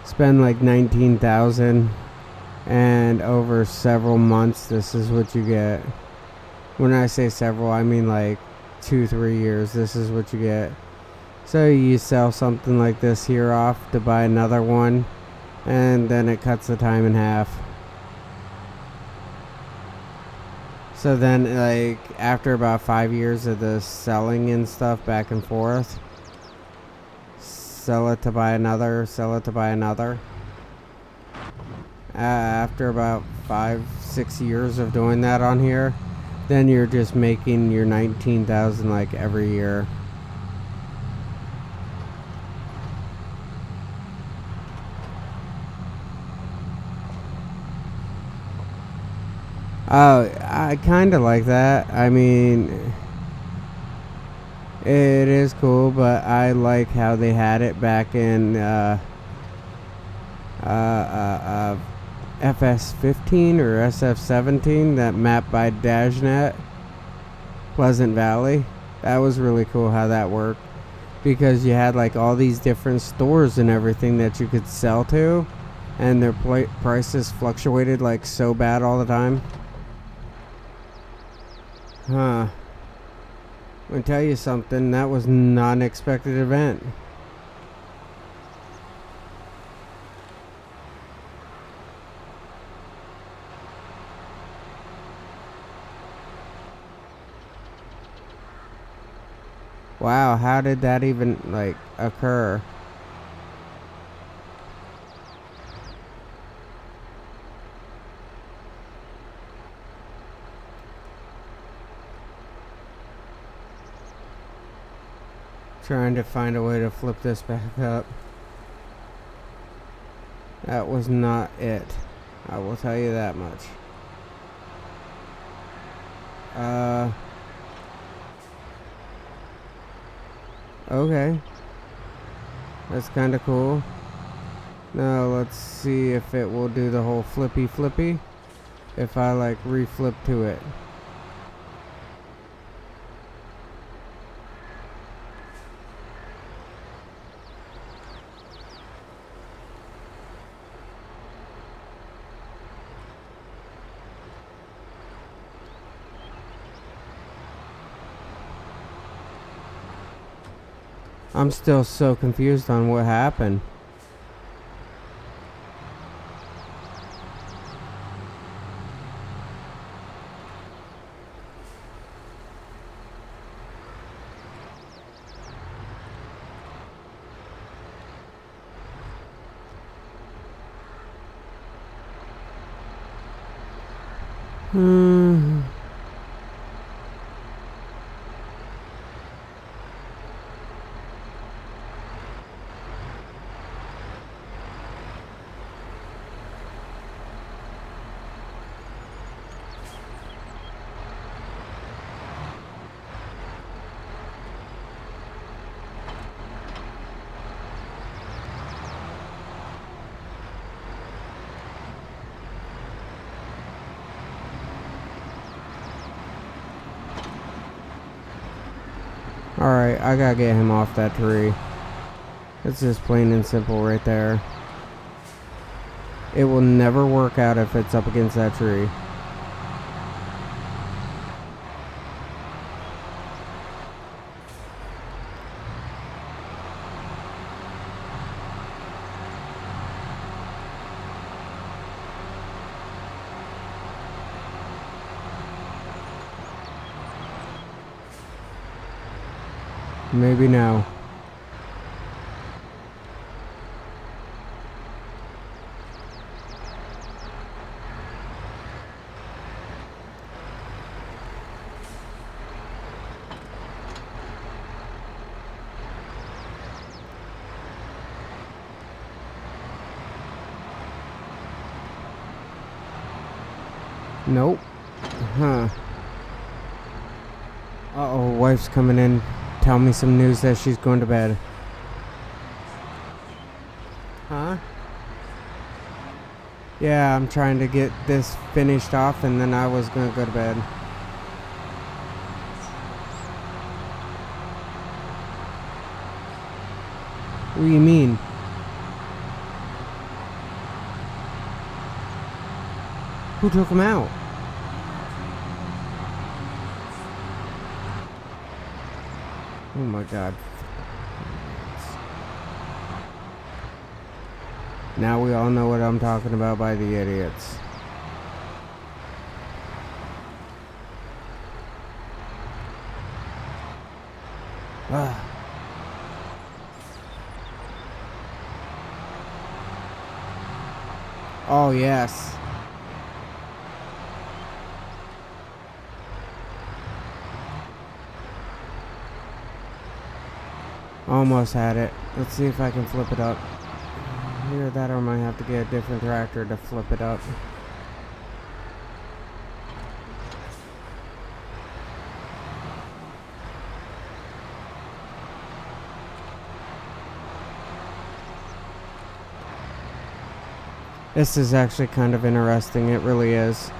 Spend like 19,000 and over several months this is what you get. When I say several, I mean like 2-3 years. This is what you get. So you sell something like this here off to buy another one, and then it cuts the time in half. So then, like, after about 5 years of the selling and stuff back and forth, sell it to buy another, sell it to buy another. After about 5-6 years of doing that on here, then you're just making your 19,000 like every year. Oh, I kind of like that. I mean, it is cool, but I like how they had it back in FS15 or SF17, that map by Dashnet, Pleasant Valley. That was really cool how that worked, because you had like all these different stores and everything that you could sell to, and their prices fluctuated like so bad all the time. Huh. I'm gonna tell you something, that was not an expected event. Wow, how did that even like occur? Trying to find a way to flip this back up. That was not it. I will tell you that much. Okay. That's kind of cool. Now let's see if it will do the whole flippy. If I like reflip to it. I'm still so confused on what happened. Hmm. Alright, I gotta get him off that tree. It's just plain and simple right there. It will never work out if it's up against that tree. Maybe now. Nope. Huh. Uh-oh, wife's coming in. Tell me some news that she's going to bed. Huh? Yeah, I'm trying to get this finished off and then I was gonna go to bed. What do you mean? Who took him out? Oh my god. Now we all know what I'm talking about by the idiots. Ah. Oh yes. Almost had it. Let's see if I can flip it up. Either that or I might have to get a different tractor to flip it up. This is actually kind of interesting. It really is.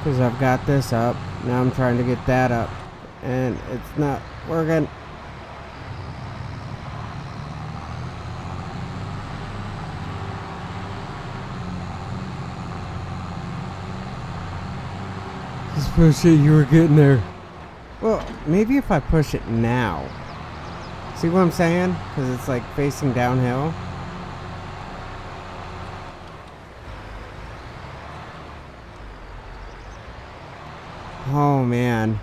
Because I've got this up. Now I'm trying to get that up. And it's not working. Just push it, you were getting there. Well, maybe if I push it now. See what I'm saying? Because it's like facing downhill. Oh man.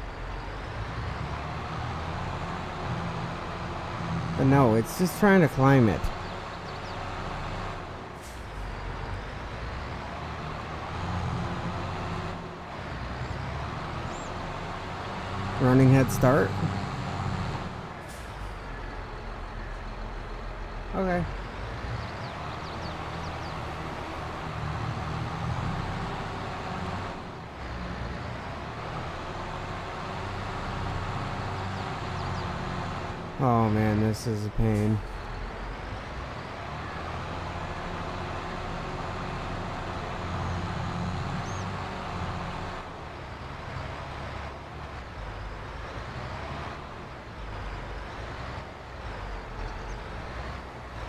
But no, it's just trying to climb it. Running head start. Okay. Oh man, this is a pain.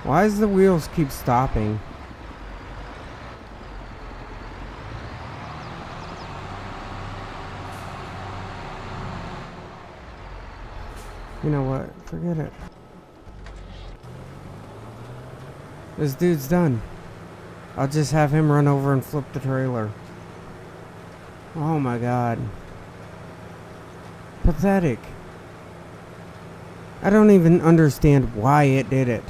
Why does the wheels keep stopping? You know what? Forget it. This dude's done. I'll just have him run over and flip the trailer. Oh my god. Pathetic. I don't even understand why it did it.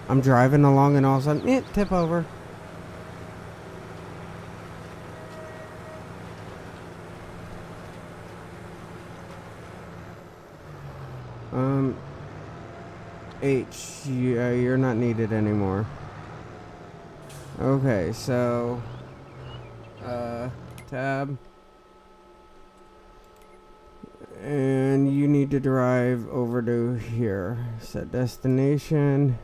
I'm driving along and all of a sudden, tip over. H, you're not needed anymore. Okay, so, tab. And you need to drive over to here. Set destination.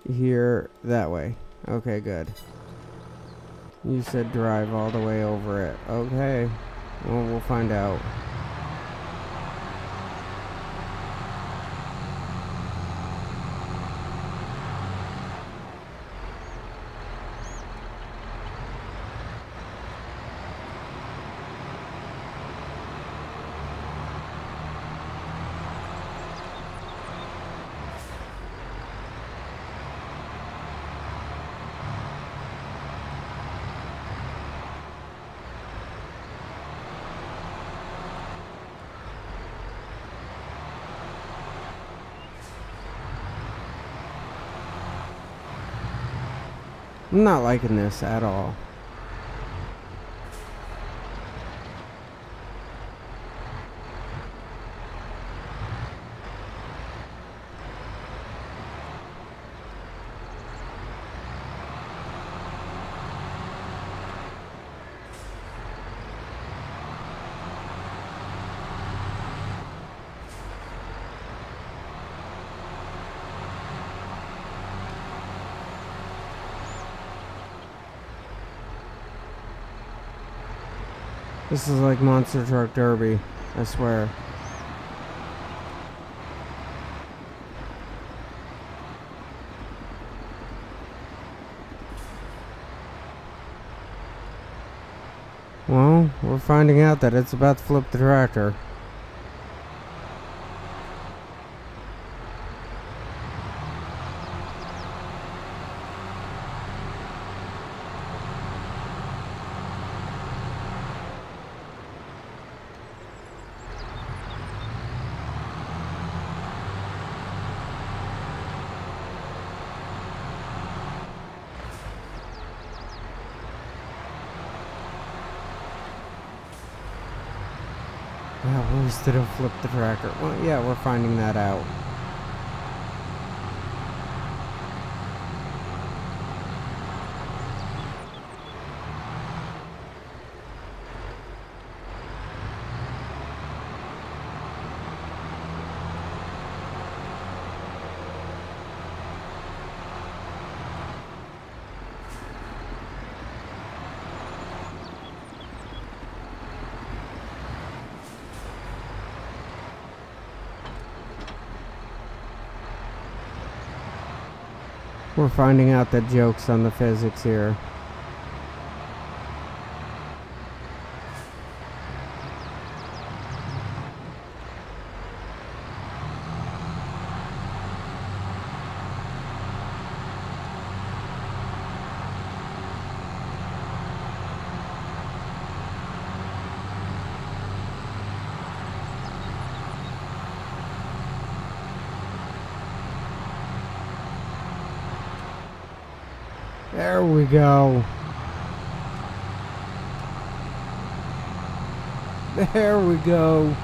Here, that way. Okay, good. You said drive all the way over it. Okay. Well, we'll find out. I'm not liking this at all. This is like Monster Truck Derby, I swear. Well, we're finding out that it's about to flip the tractor. Yeah, where's did it flip the tractor? Well, yeah, we're finding that out. We're finding out the jokes on the physics here. There we go. There we go.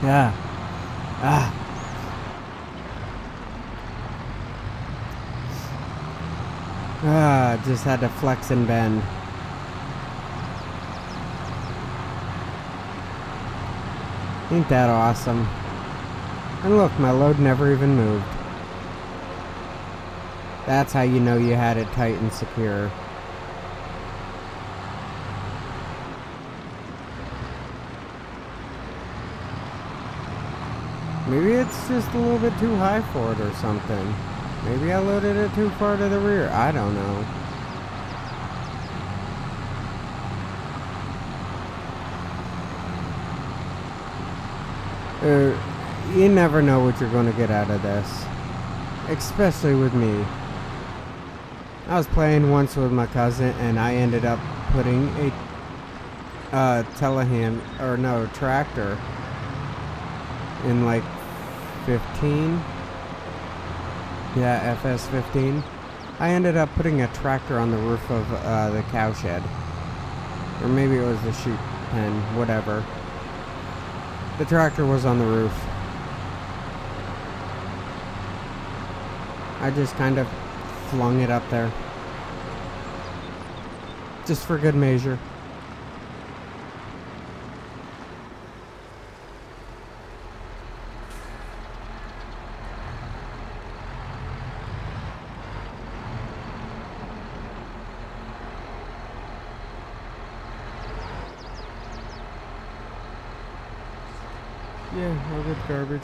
Yeah. Just had to flex and bend. Ain't that awesome? And look, my load never even moved. That's how you know you had it tight and secure. Maybe it's just a little bit too high for it or something. Maybe I loaded it too far to the rear. I don't know. Uh, you never know what you're going to get out of this. Especially with me. I was playing once with my cousin and I ended up putting a tractor in like 15. Yeah, FS 15. I ended up putting a tractor on the roof of the cow shed. Or maybe it was the sheep pen, whatever. The tractor was on the roof. I just kind of flung it up there. Just for good measure. Yeah, I'll get garbage.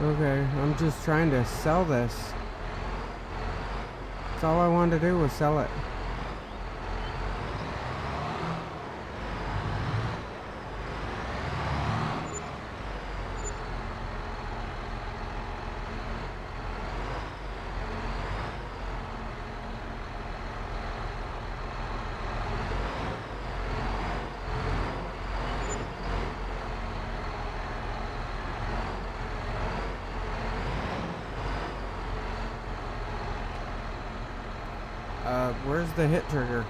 Okay, I'm just trying to sell this. That's all I wanted to do was sell it. Where's the hit trigger?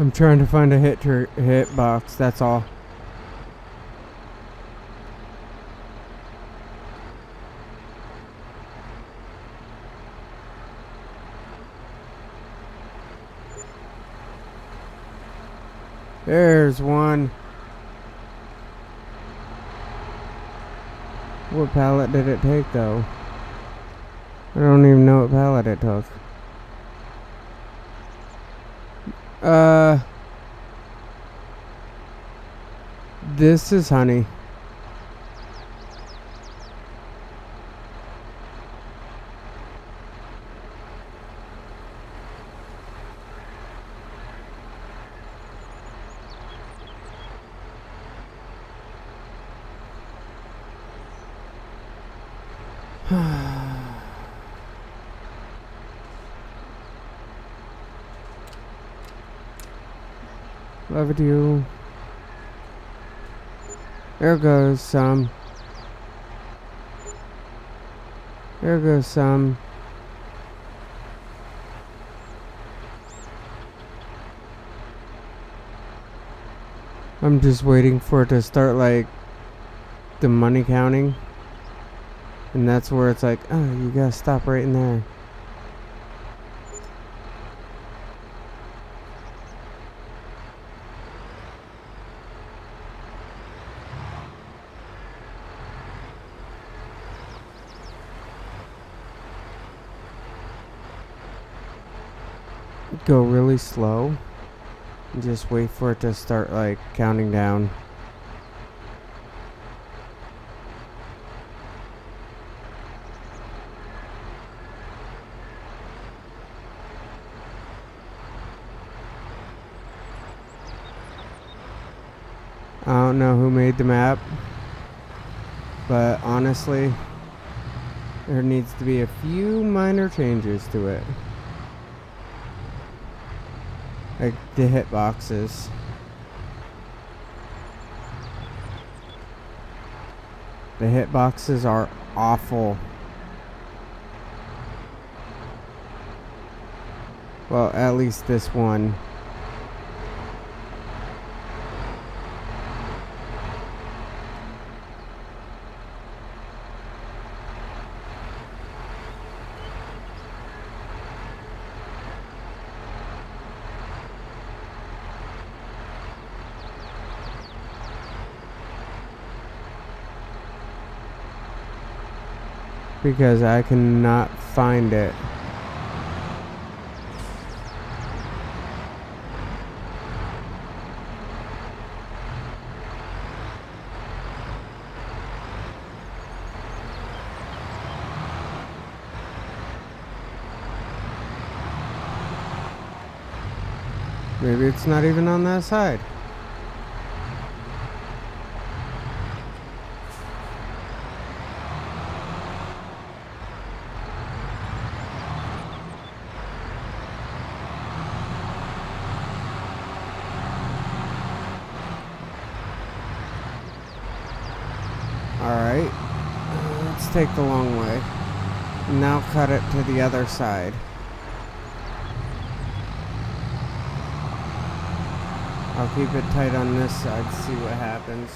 I'm trying to find a hit box, that's all. There's one. What pallet did it take though? I don't even know what pallet it took. This is honey. Love you. There goes some. There goes some. I'm just waiting for it to start like the money counting. And that's where it's like, oh, you gotta stop right in there. Go really slow and just wait for it to start like counting down. I don't know who made the map, but honestly, there needs to be a few minor changes to it. Like the hitboxes. The hitboxes are awful. Well, at least this one. because I cannot find it. Maybe it's not even on that side. Alright, let's take the long way. Now cut it to the other side. I'll keep it tight on this side, see what happens.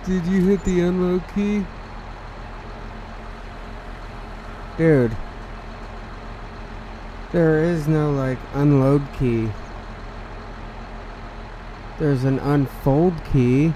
Did you hit the unload key? Dude. There is no, like, unload key. There's an unfold key.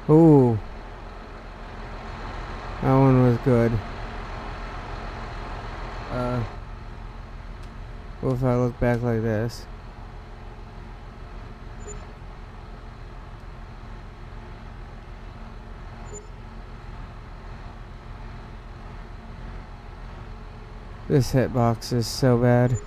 Ooh. That one was good. What if I look back like this? This hitbox is so bad.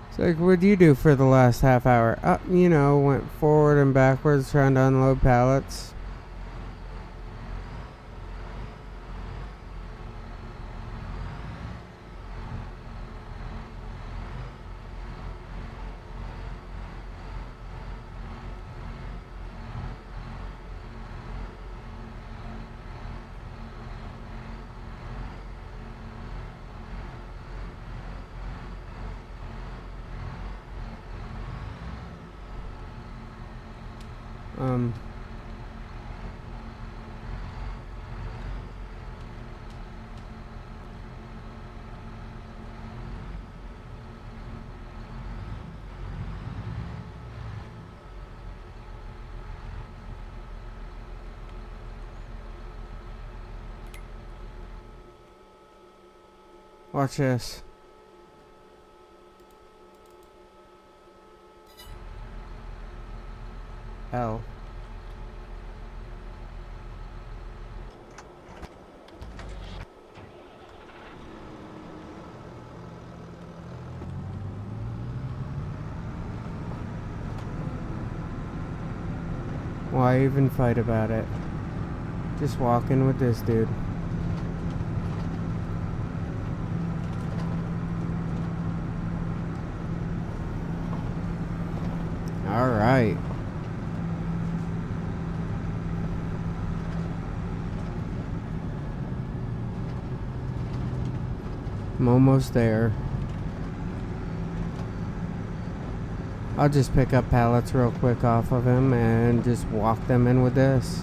It's like, what'd you do for the last half hour? You know, went forward and backwards trying to unload pallets. Watch this. L. Why even fight about it? Just walk in with this dude. Alright. I'm almost there. I'll just pick up pallets real quick off of him and just walk them in with this.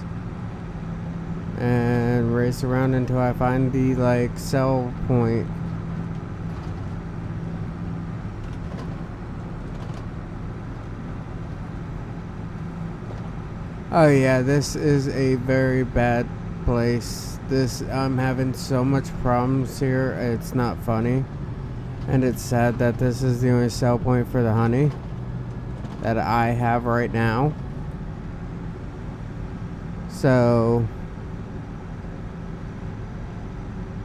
And race around until I find the, like, sell point. Oh yeah, this is a very bad place. I'm having so much problems here, it's not funny. And it's sad that this is the only sell point for the honey that I have right now. So,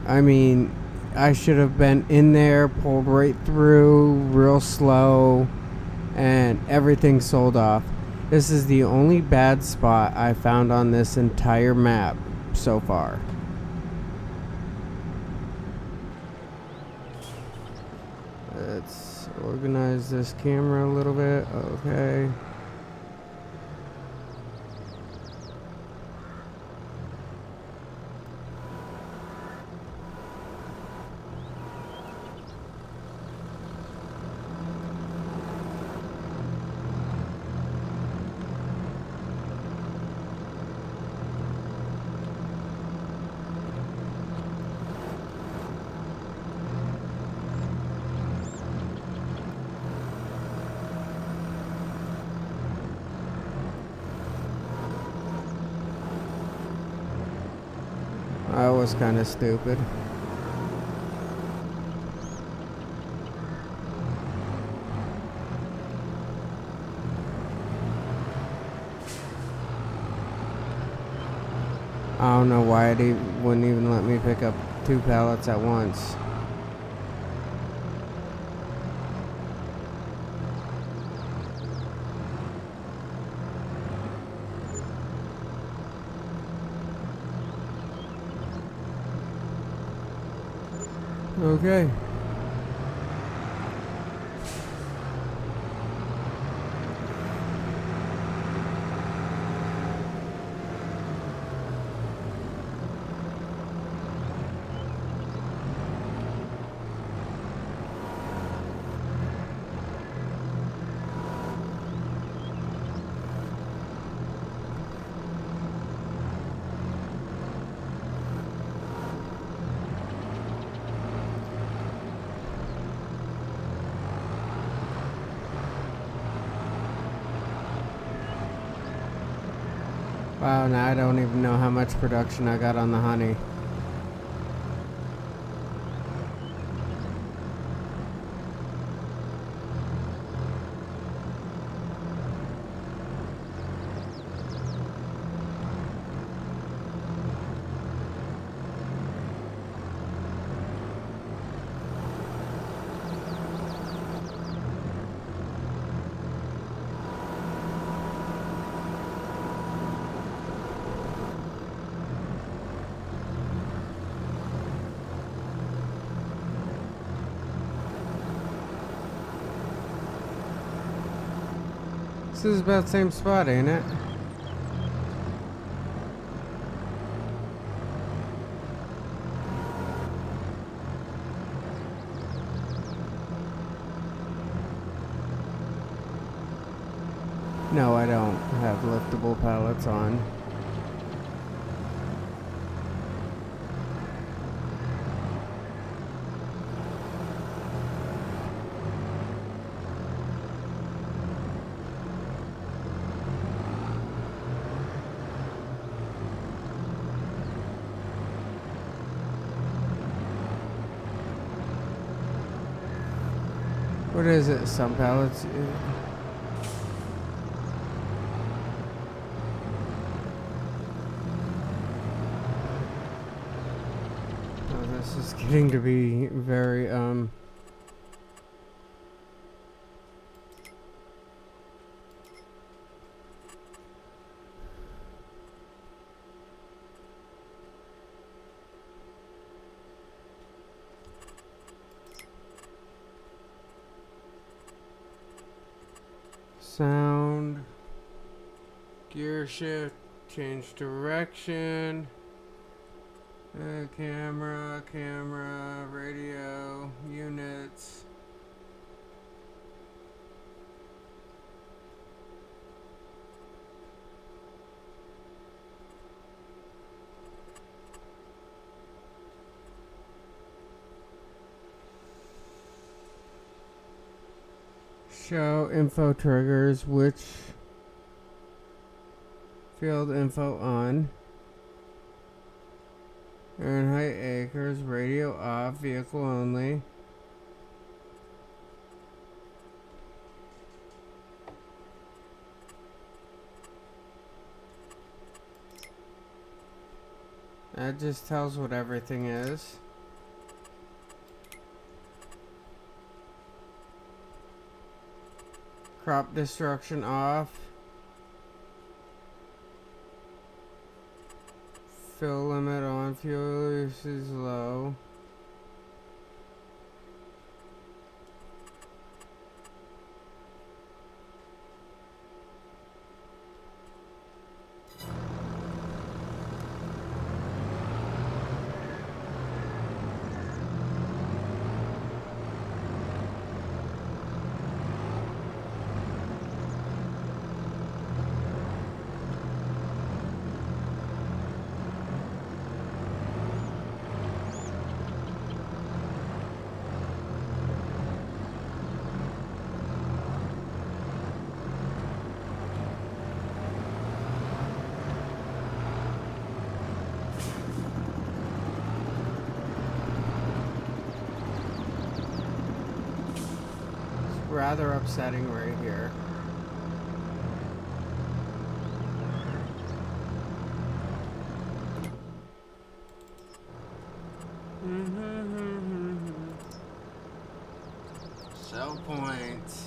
I mean, I should have been in there, pulled right through, real slow, and everything sold off. This is the only bad spot I found on this entire map so far. Let's organize this camera a little bit. Okay. That was kind of stupid. I don't know why it wouldn't even let me pick up 2 pallets at once. Okay. Wow, now I don't even know how much production I got on the honey. This is about the same spot, ain't it? No, I don't have liftable pallets on. What is it? Some pallets? Oh, this is getting to be very, sound, gear shift, change direction, camera, radio, units. Show info triggers, which field info on. Fahrenheit acres, radio off, vehicle only. That just tells what everything is. Crop destruction off. Fill limit on, fuel usage low. Rather upsetting right here. Sell points.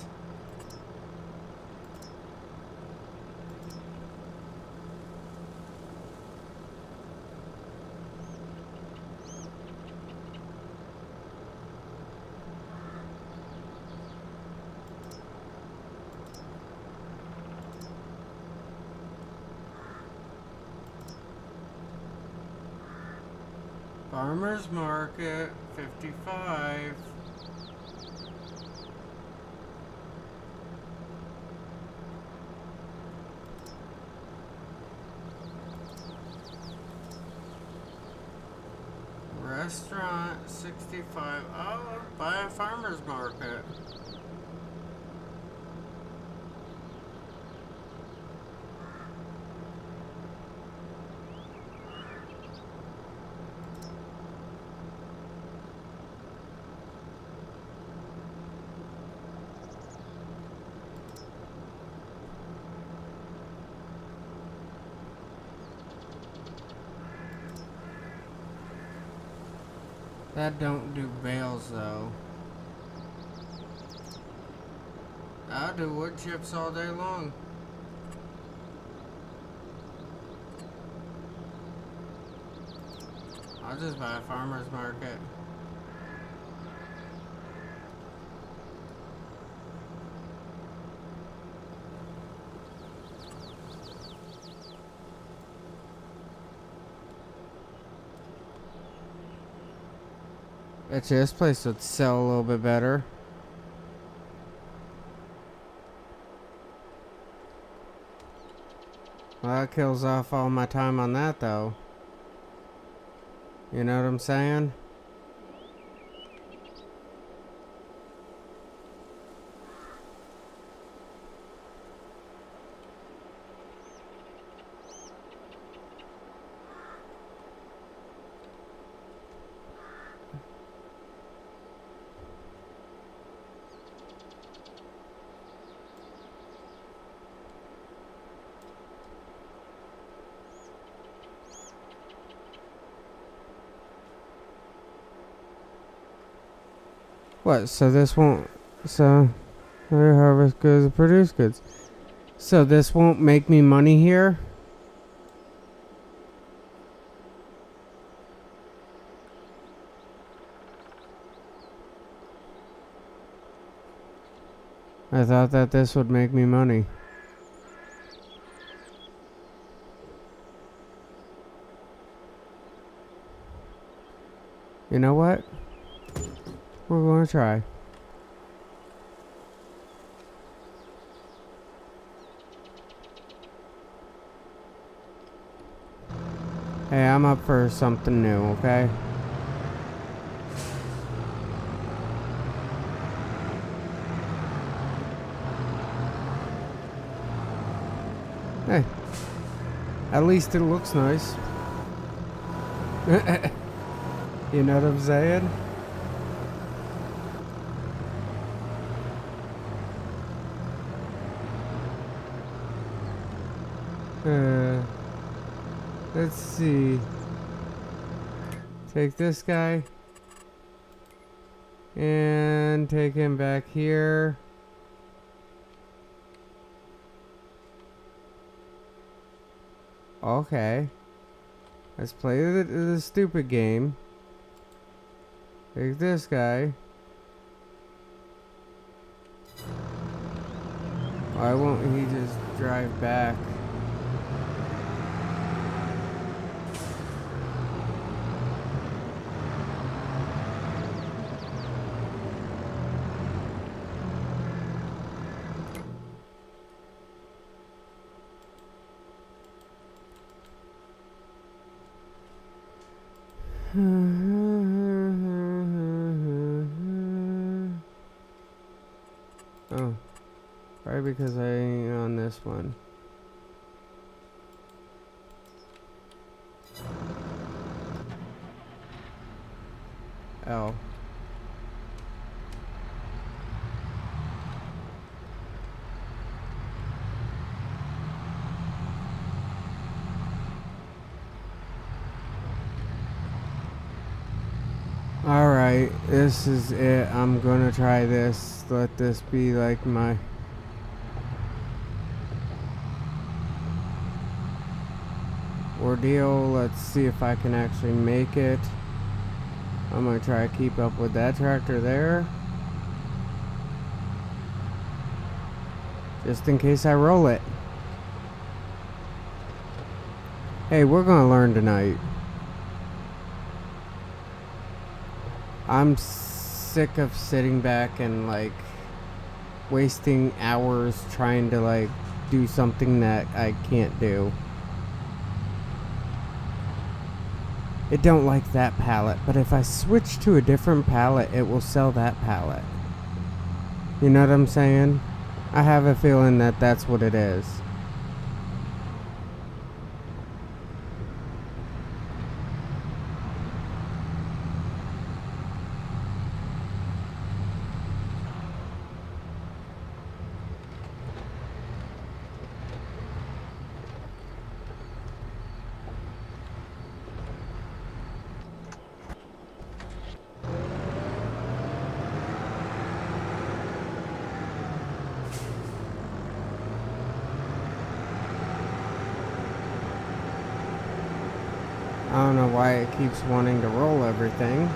Farmers Market, 55. Restaurant, 65. Oh, buy a farmer's market. That don't do bales though. I'll do wood chips all day long. I'll just buy a farmer's market. Bet you this place would sell a little bit better. Well, that kills off all my time on that though. You know what I'm saying? What? So this won't. So we harvest goods and produce goods. So this won't make me money here? I thought that this would make me money. You know what? We're going to try. Hey, I'm up for something new, okay? Hey, at least it looks nice. You know what I'm saying? Let's see. Take this guy and take him back here. Okay. Let's play the stupid game. Take this guy. Why won't he just drive back? Oh, probably because I ain't on this one. Oh. Alright, this is it. I'm gonna try this. Let this be like my... ordeal. Let's see if I can actually make it. I'm gonna try to keep up with that tractor there. Just in case I roll it. Hey, we're gonna learn tonight. I'm sick of sitting back and like wasting hours trying to like do something that I can't do. It don't like that pallet, but if I switch to a different pallet, it will sell that pallet. You know what I'm saying? I have a feeling that that's what it is. I don't know why it keeps wanting to roll everything.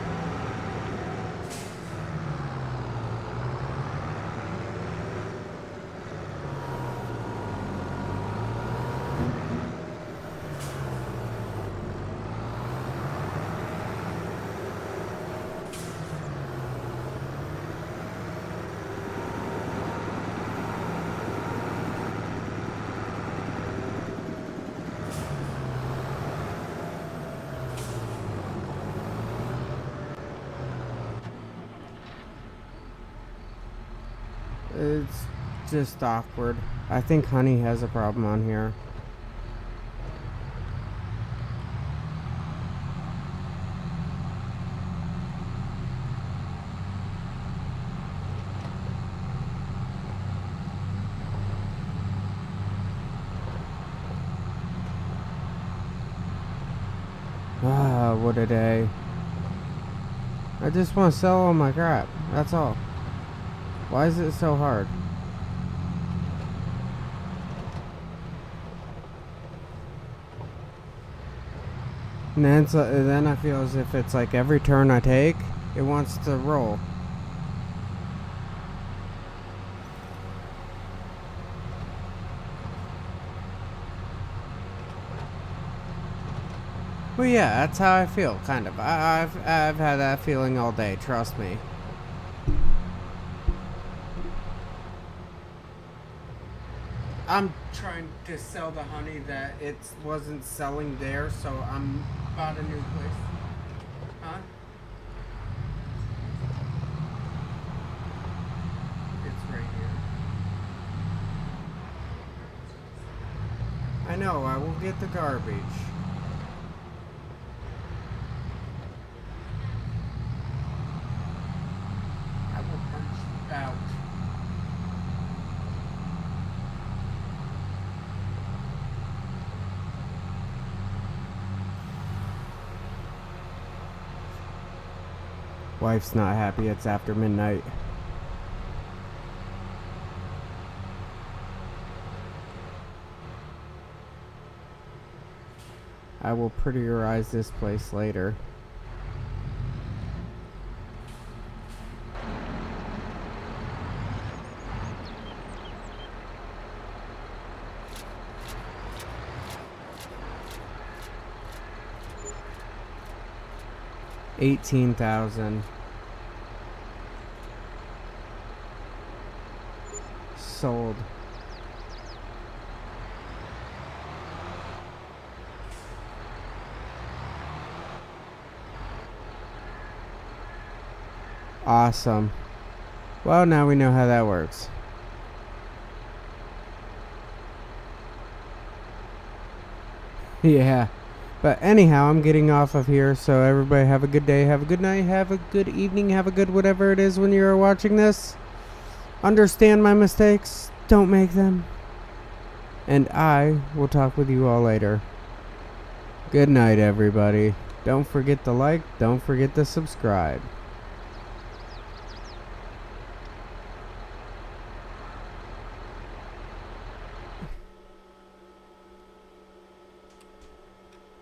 It's just awkward. I think Honey has a problem on here. Ah, what a day. I just want to sell all my crap. That's all. Why is it so hard? And then I feel as if it's like every turn I take, it wants to roll. Well, yeah, that's how I feel, kind of. I've had that feeling all day, trust me. I'm trying to sell the honey that it wasn't selling there, so I'm bought a new place. Huh? It's right here. I know, I will get the garbage. I will punch out. Wife's not happy it's after midnight. I will prettierize this place later. $18,000. Sold. Awesome. Well, now we know how that works. Yeah. But anyhow, I'm getting off of here, so everybody have a good day, have a good night, have a good evening, have a good whatever it is when you're watching this. Understand my mistakes, don't make them. And I will talk with you all later. Good night, everybody. Don't forget to like, don't forget to subscribe.